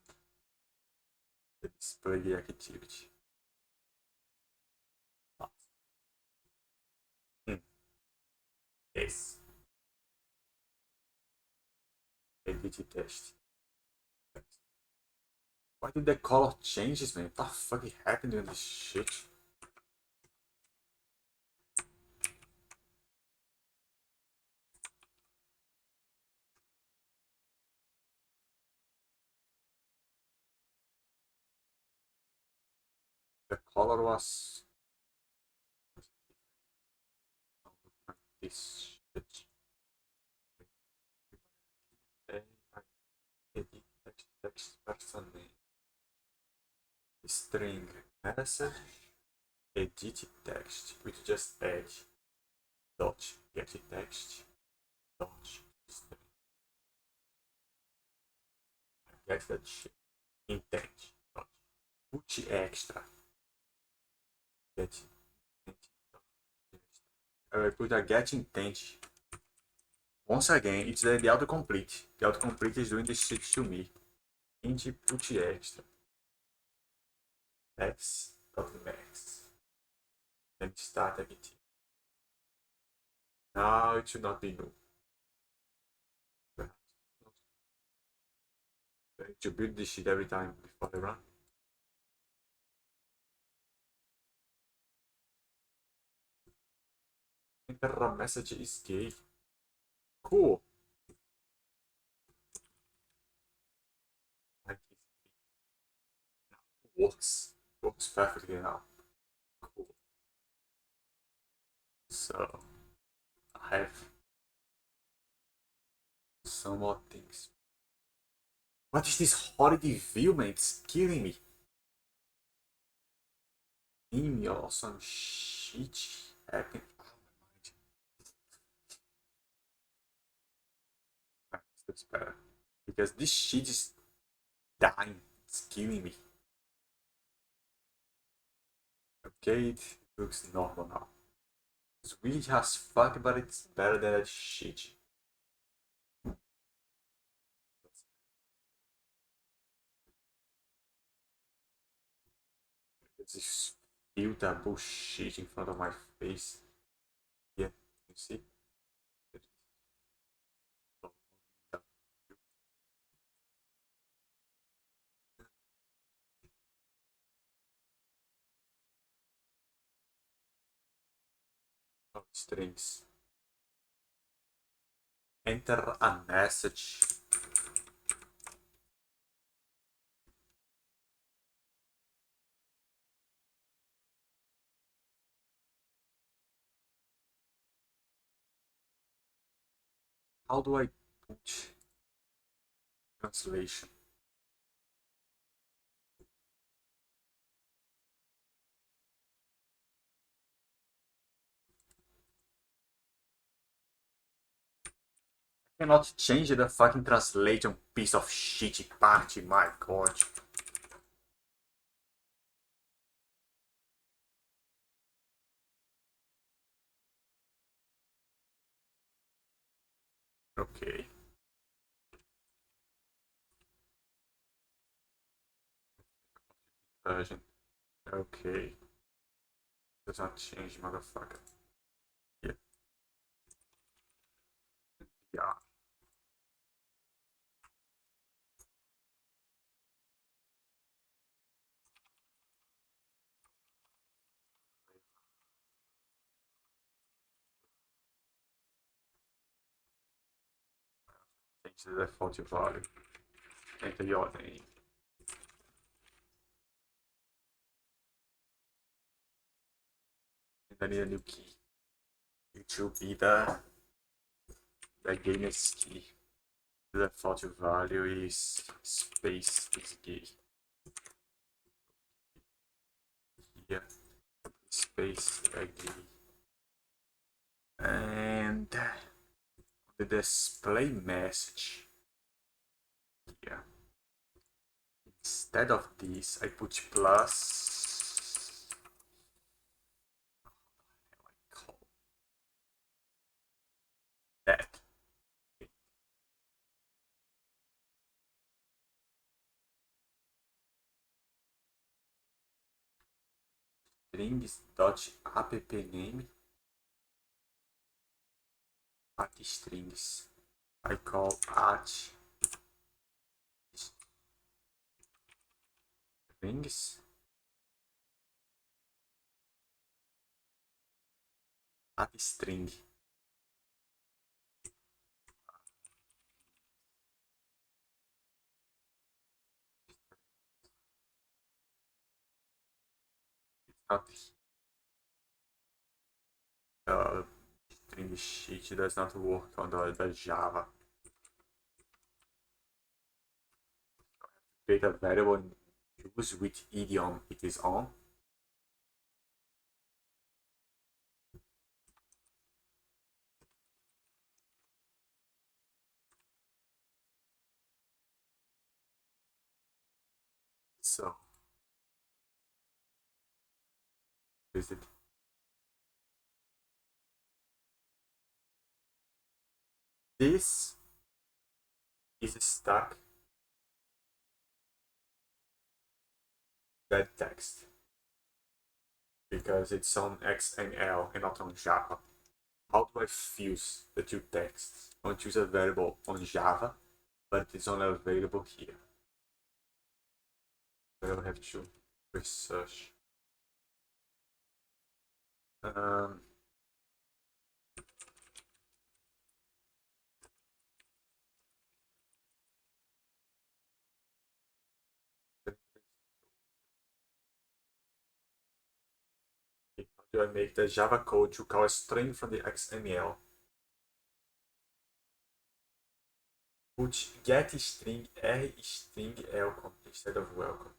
the display gay activity. Yes. Edit test. Why did the color changes, man? What the fuck happened in this shit? The color was like this shit. Edit text person name. String message. Edit text with just add dot get text dot string. Get that shit. Intent dot put extra. Get I will put a get intent. Once again, it's the autocomplete. The autocomplete is doing this shit to me. Int put extra. X.max. Then start activity. Now it should not be new. To build this shit every time before I run. Enter a message is gay. Cool. Like it works. Works perfectly now. Cool. So I have some more things. What is this horrid view, man? It's killing me. Email or some shit happening. That's better. Because this shit is dying. It's killing me. Okay, it looks normal now. It's weird as fuck, but it's better than that shit. It's this filter bullshit in front of my face. Yeah, you see? Oh, strings. Enter a message. How do I put translation? I cannot change the fucking translation piece of shit party, my god. Okay. Version. Okay. Does not change, motherfucker. Yeah. Yeah. change the default value. Enter your name. And I need a new key. It should be the gamer's key. The default value is space is key. Here, space key. And the display message here. Instead of this, I put plus. I call that. Strings dot app name at strings. I call at strings at string. It's not string sheet does not work on the Java. Create a variable and use which idiom it is on. So is it this is stuck that text because it's on XML and not on Java. How do I fuse the two texts? I want to use a variable on Java, but it's only available here. I will have to research. How do I make the Java code to call a string from the XML? Put get string r string welcome instead of welcome.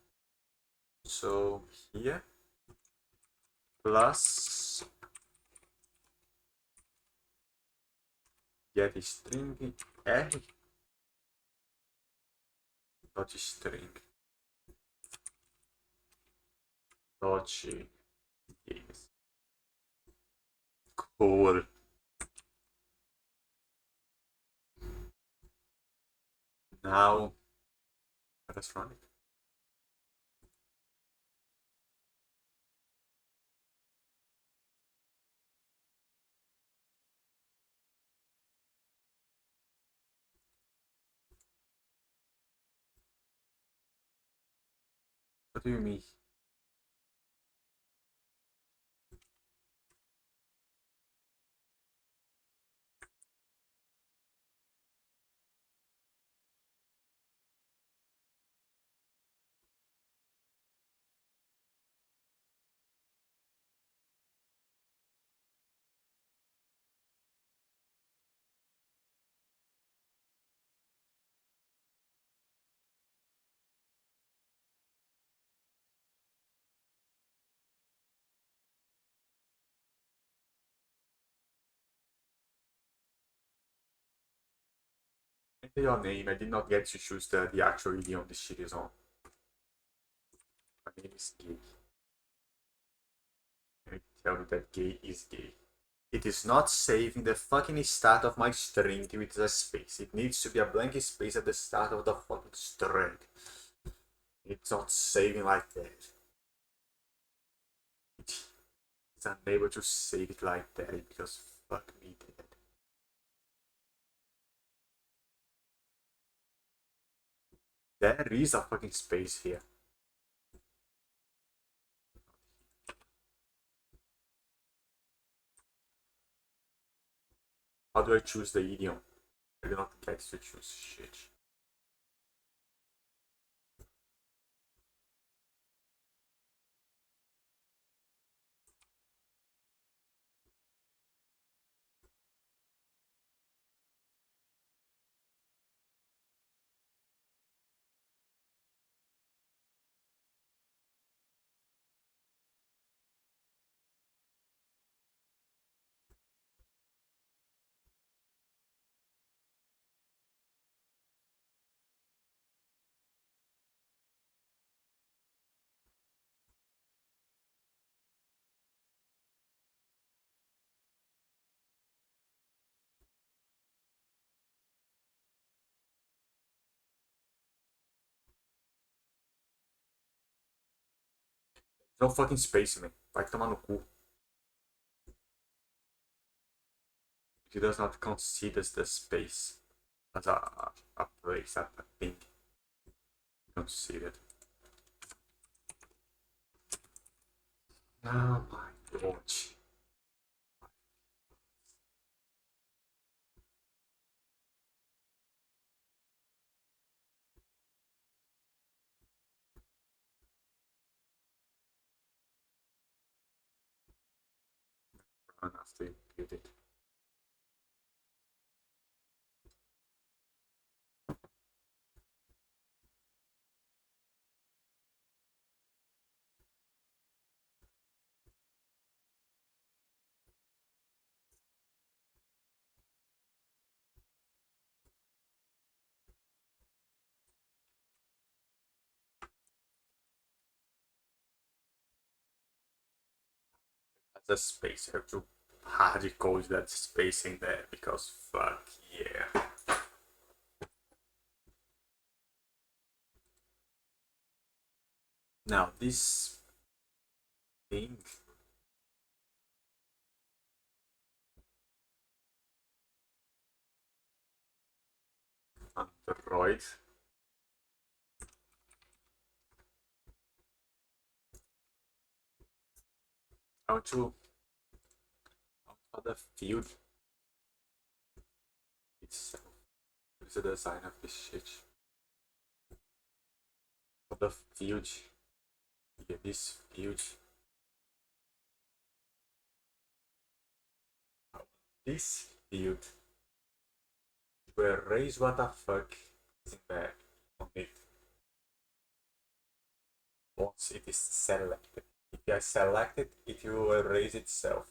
So here plus get string r dot string dot yes. Cool. Now let us run it. What do you mean? Enter your name. I did not get to choose the actual idiom this shit is on. My name is gay. I tell you that gay is gay. It is not saving the fucking start of my string with a space. It needs to be a blank space at the start of the fucking string. It's not saving like that. It's unable to save it like that because fuck me dead. There is a fucking space here. How do I choose the idiom? I do not get to choose shit. No fucking space, man. Vai tomar no cu. He does not consider the space as a place, a thing. Considered. Oh my god. Run after you build it. As a space, you have to hard code that space in there because fuck yeah. Now this thing Android how to how the field itself. What's the design of this shit? For the field, yeah, this field, this field, you erase what the fuck is in there on it once it is selected. If you select it, it will erase itself.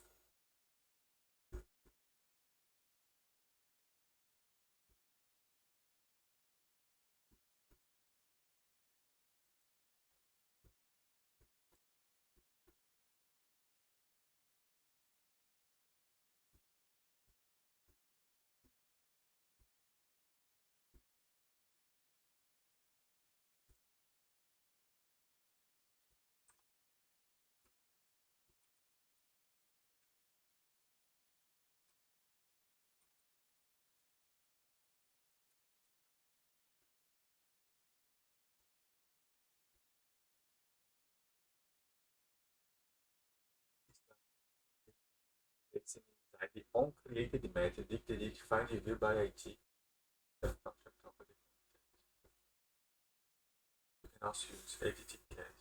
It's inside the uncreated method defined view by IT. The function property you can also use HTTPS.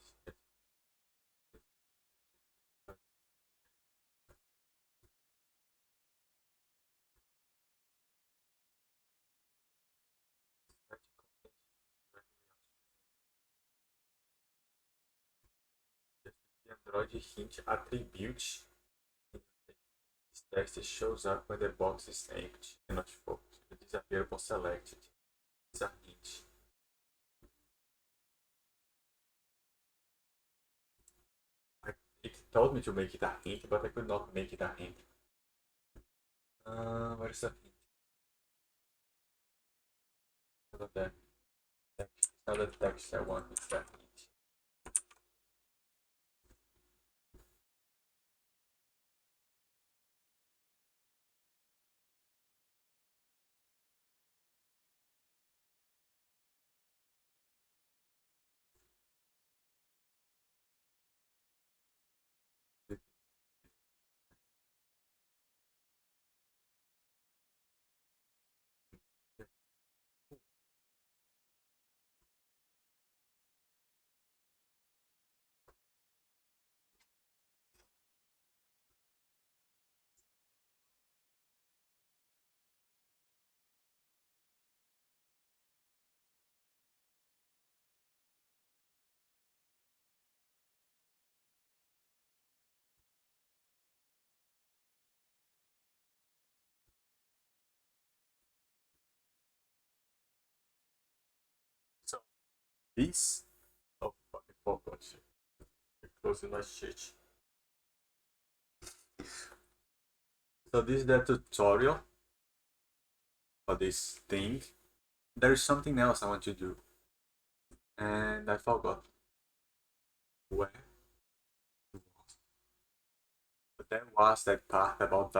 The Android hint attribute this text shows up when the box is empty and not full. It disappears upon selected. It's a hint. It told me to make it a hint, but I could not make it a hint. Where is the hint? Not that. It's not the text I want, it's that hint. This. Oh, fucking forgot. Closing my shit. So this is the tutorial for this thing. There is something else I want to do, and I forgot where. But there was that part about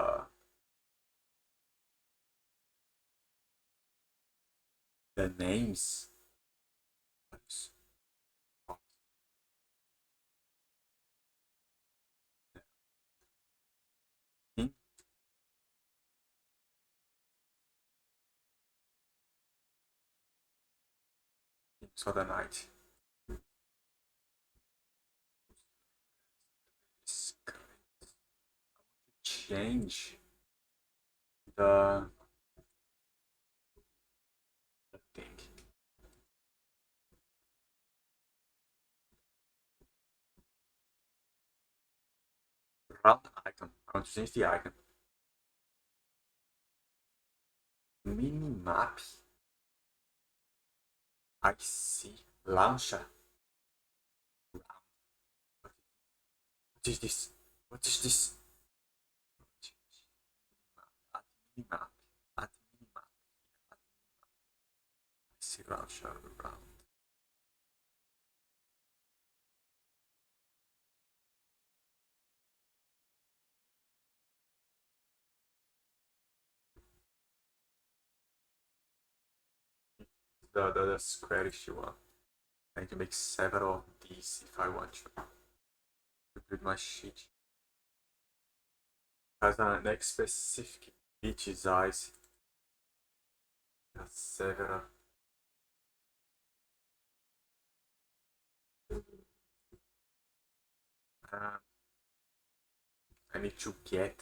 the names. So the night. Change the thing. Round icon. I want to change the icon. Mini map. I see. Launcher. What is this? What is this? Add mini map. Add mini map. Add mini map. I see launcher round. The squarish one. I need to make several of these if I want to build my sheet. Has an next specific beach size. Has several. I need to get,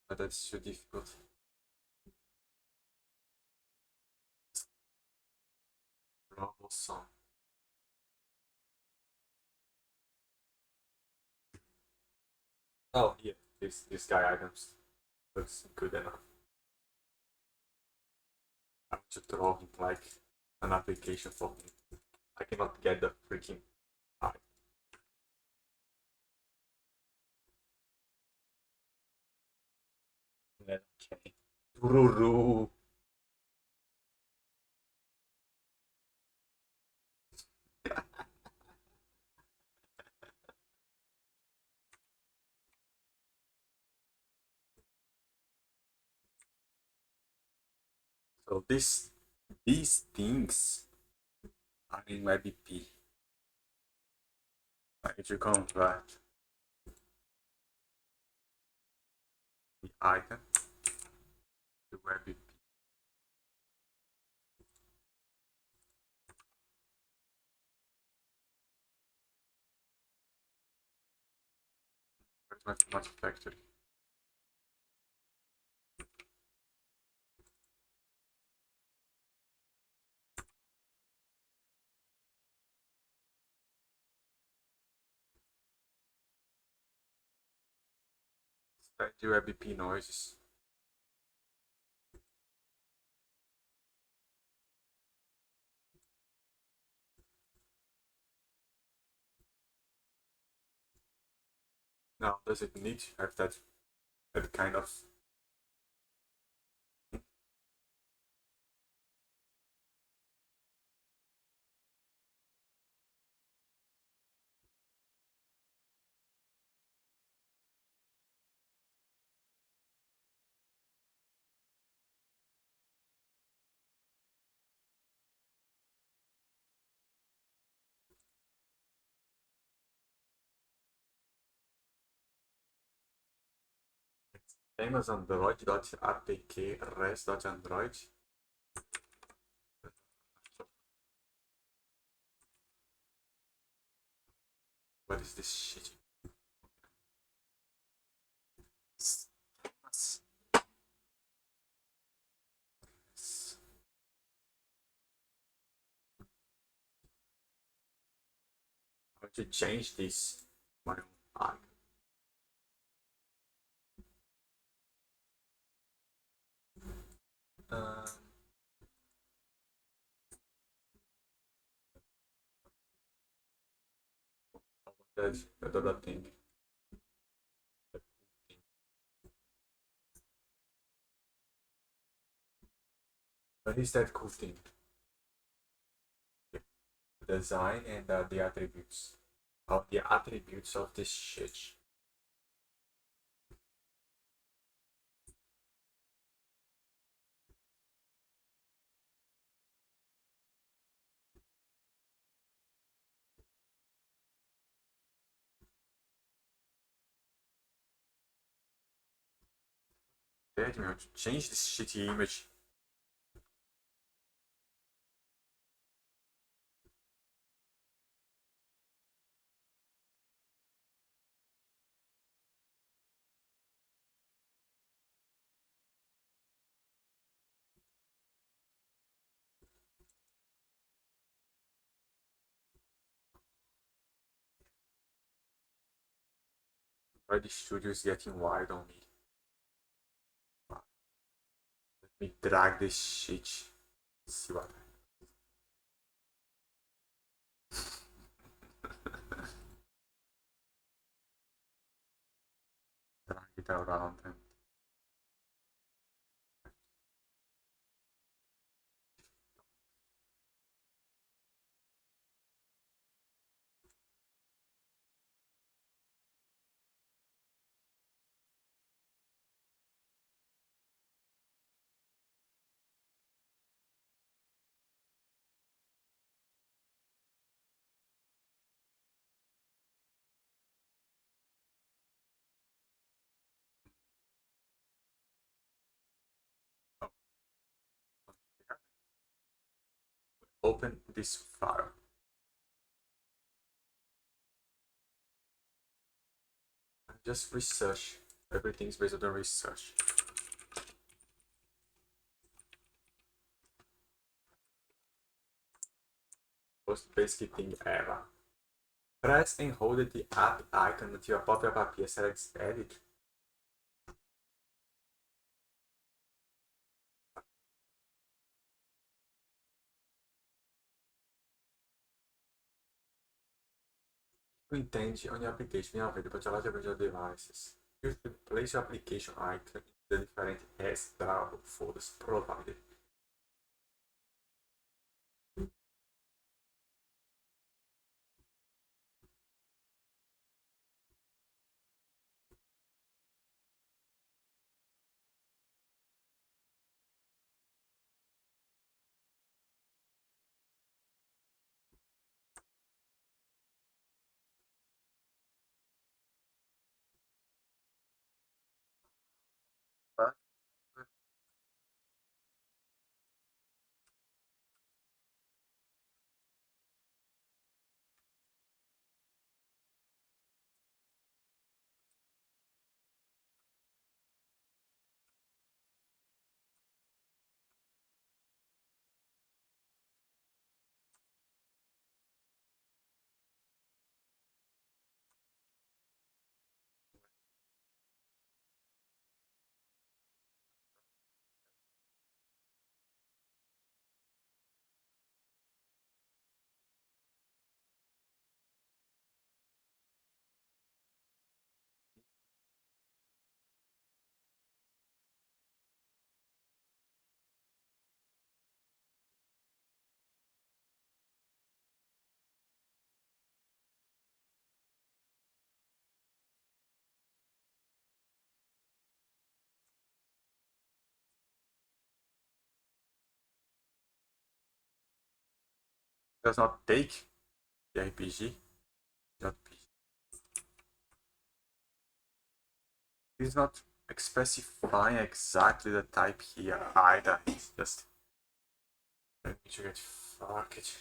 but that's too difficult. Troublesome. Oh yeah, this guy items looks good enough. I want to draw him like an application for me. I cannot get the freaking eye. Okay. Tururu. So these things are in my BP. I need to convert the icon to web BP. Where's my tomato factory? Set the web BP noises. Now, does it need to have that kind of same as Android.apk res.android? What is this shit? I want to change this my own icon. That's another thing. What is that cool thing? The design and the attributes. Of the attributes of this shit. Damn, man, change this shitty image. Why the studio is getting wild on me. Let me drag this shit. Let's see what. Drag it around and oh, open this file. Just research. Everything's based on research. Most basic thing ever. Press and hold the app icon until a pop-up appears. Select edit. Intende on your application in available to large range of devices. You should place your application icon in the different S download folders provided. Does not take the RPG. It's not specifying exactly the type here either. It's just let me to get fucked.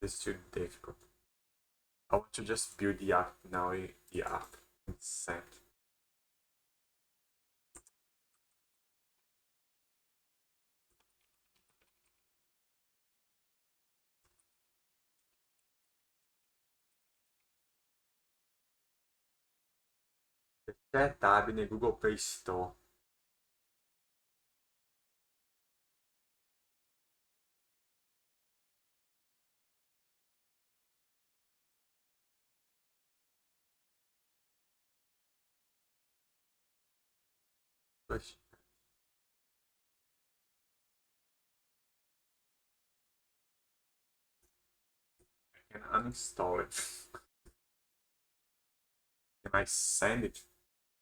It's too difficult. I want to just build the app now. The app and send. C'è tab nel Google Play Store. push. I can uninstall it. Can I send it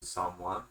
to someone?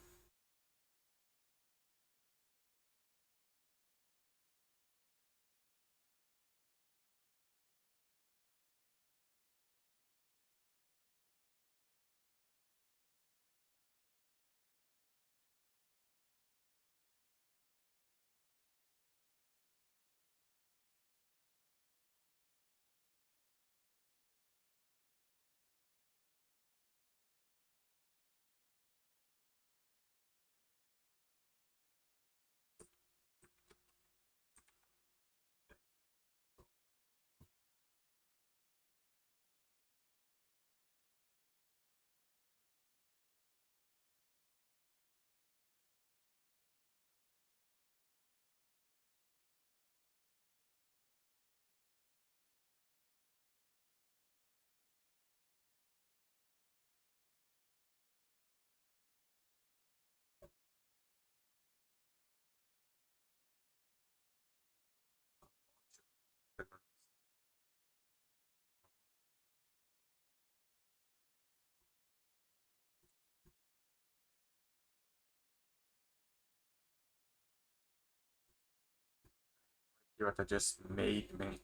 What I just made me.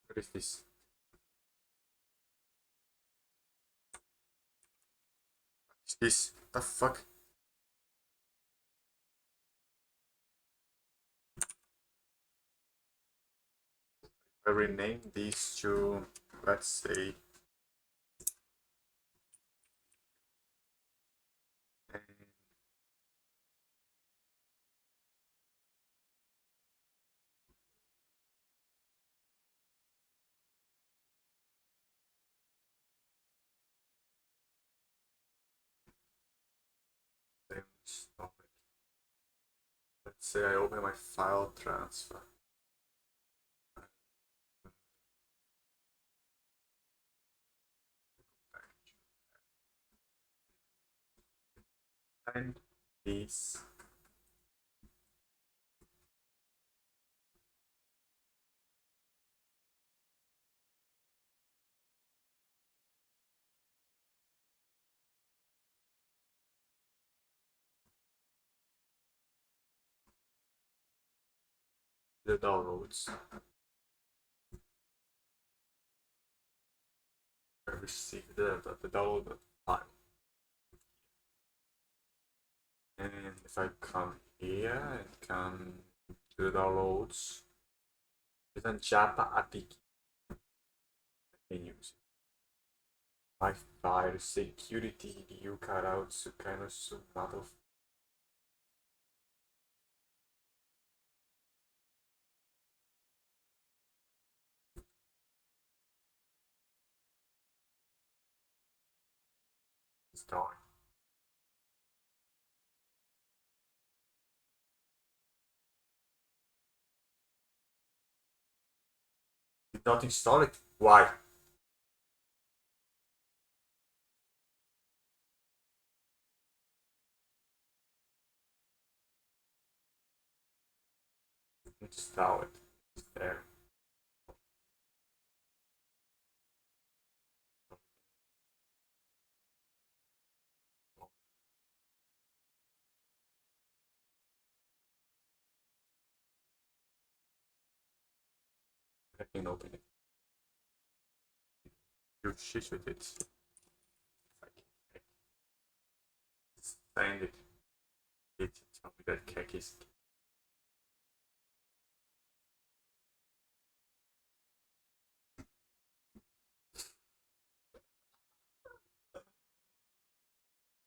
What is this? What is this? What the fuck? I rename these to, let's say, stop it. Let's say I open my file transfer. And these. The downloads. I received the download file. And if I come here and come to the downloads, there's a Java API I can use. My file security you cut out so kind of model. Install. Did not install it? Why? Install it. It's there. can open it. You shit with it. Send it. It tell me that cake is.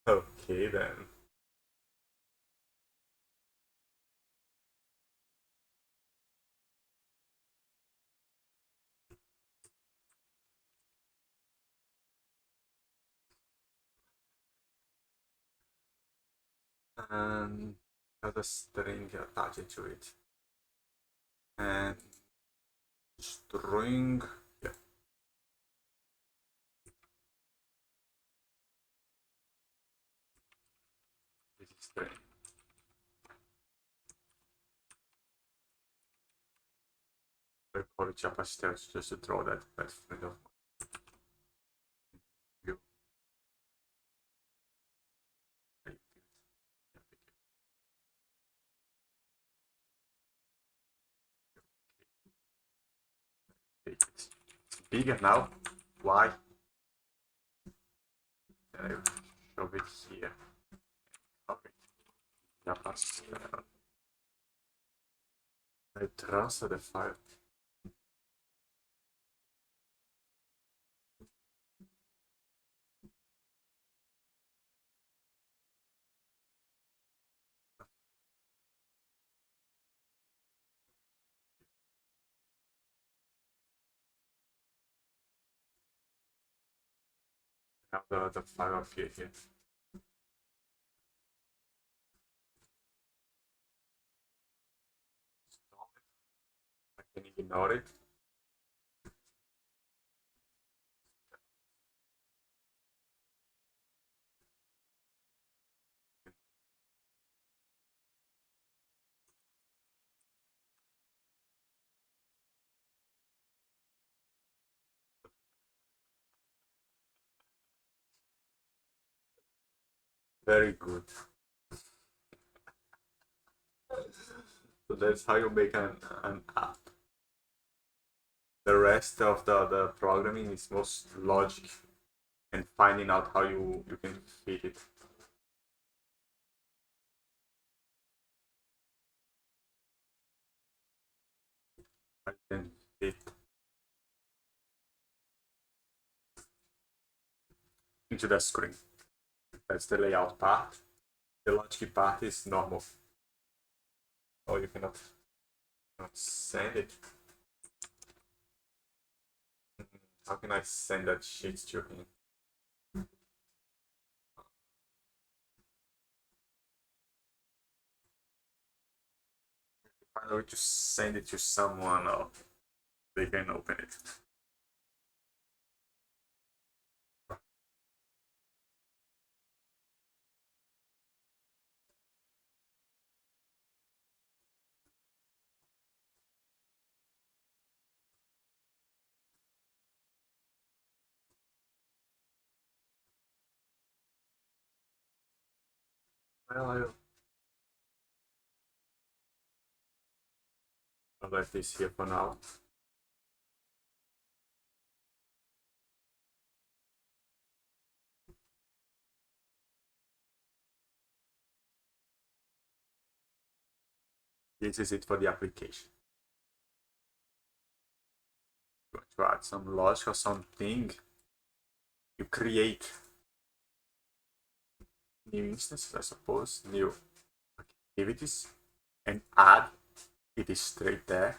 Okay then. And has a string attached to it. And string, yeah. This is string. I call it capacitor just to draw that friend of you. It's bigger now. Why? I show it here. Okay. Capacitor. I transfer the file. Now the file appear here. I can ignore it. Very good. So that's how you make an app. The rest of the programming is most logic and finding out how you can fit it. I can fit into the screen. That's the layout part. The logic part is normal. Oh, you cannot send it. How can I send that shit to him? Find a way to send it to someone or they can open it. Well, I'll let this here for now. This is it for the application. I'm going to add some logic or something. You create new instances, I suppose, new activities, and add. It is straight there.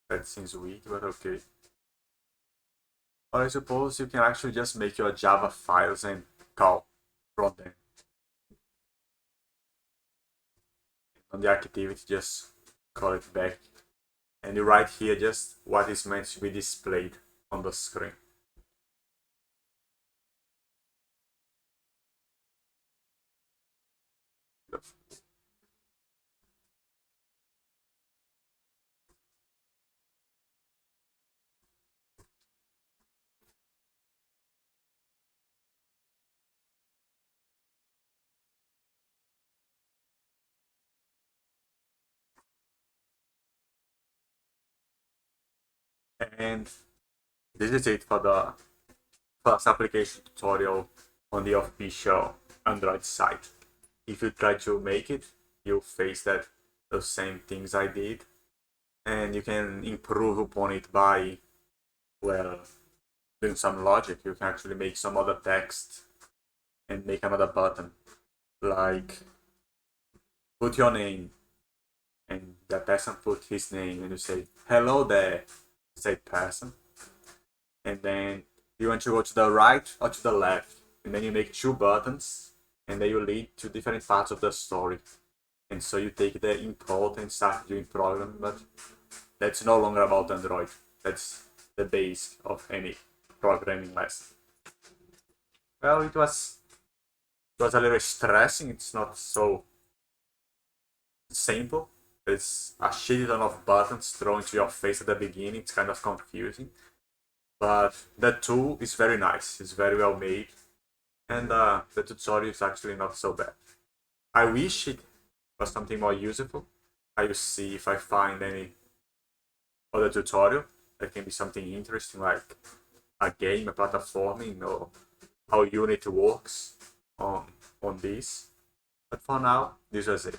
That seems weird, but okay. Or I suppose you can actually just make your Java files and call from them. On the activity, just call it back. And you write here just what is meant to be displayed on the screen. And And this is it for the first application tutorial on the official Android site. If you try to make it, you'll face those same things I did, and you can improve upon it by, well, doing some logic. You can actually make some other text and make another button, like put your name, and the person put his name, and you say hello there, said person, and then you want to go to the right or to the left, and then you make two buttons, and they will lead to different parts of the story. And so you take the import and start doing programming, but that's no longer about Android. That's the base of any programming lesson. Well, it was a little stressing. It's not so simple. It's a shit ton of buttons thrown to your face at the beginning. It's kind of confusing. But the tool is very nice. It's very well made. And the tutorial is actually not so bad. I wish it was something more useful. I will see if I find any other tutorial that can be something interesting, like a game, a platforming, or how Unity works on this. But for now, this was it.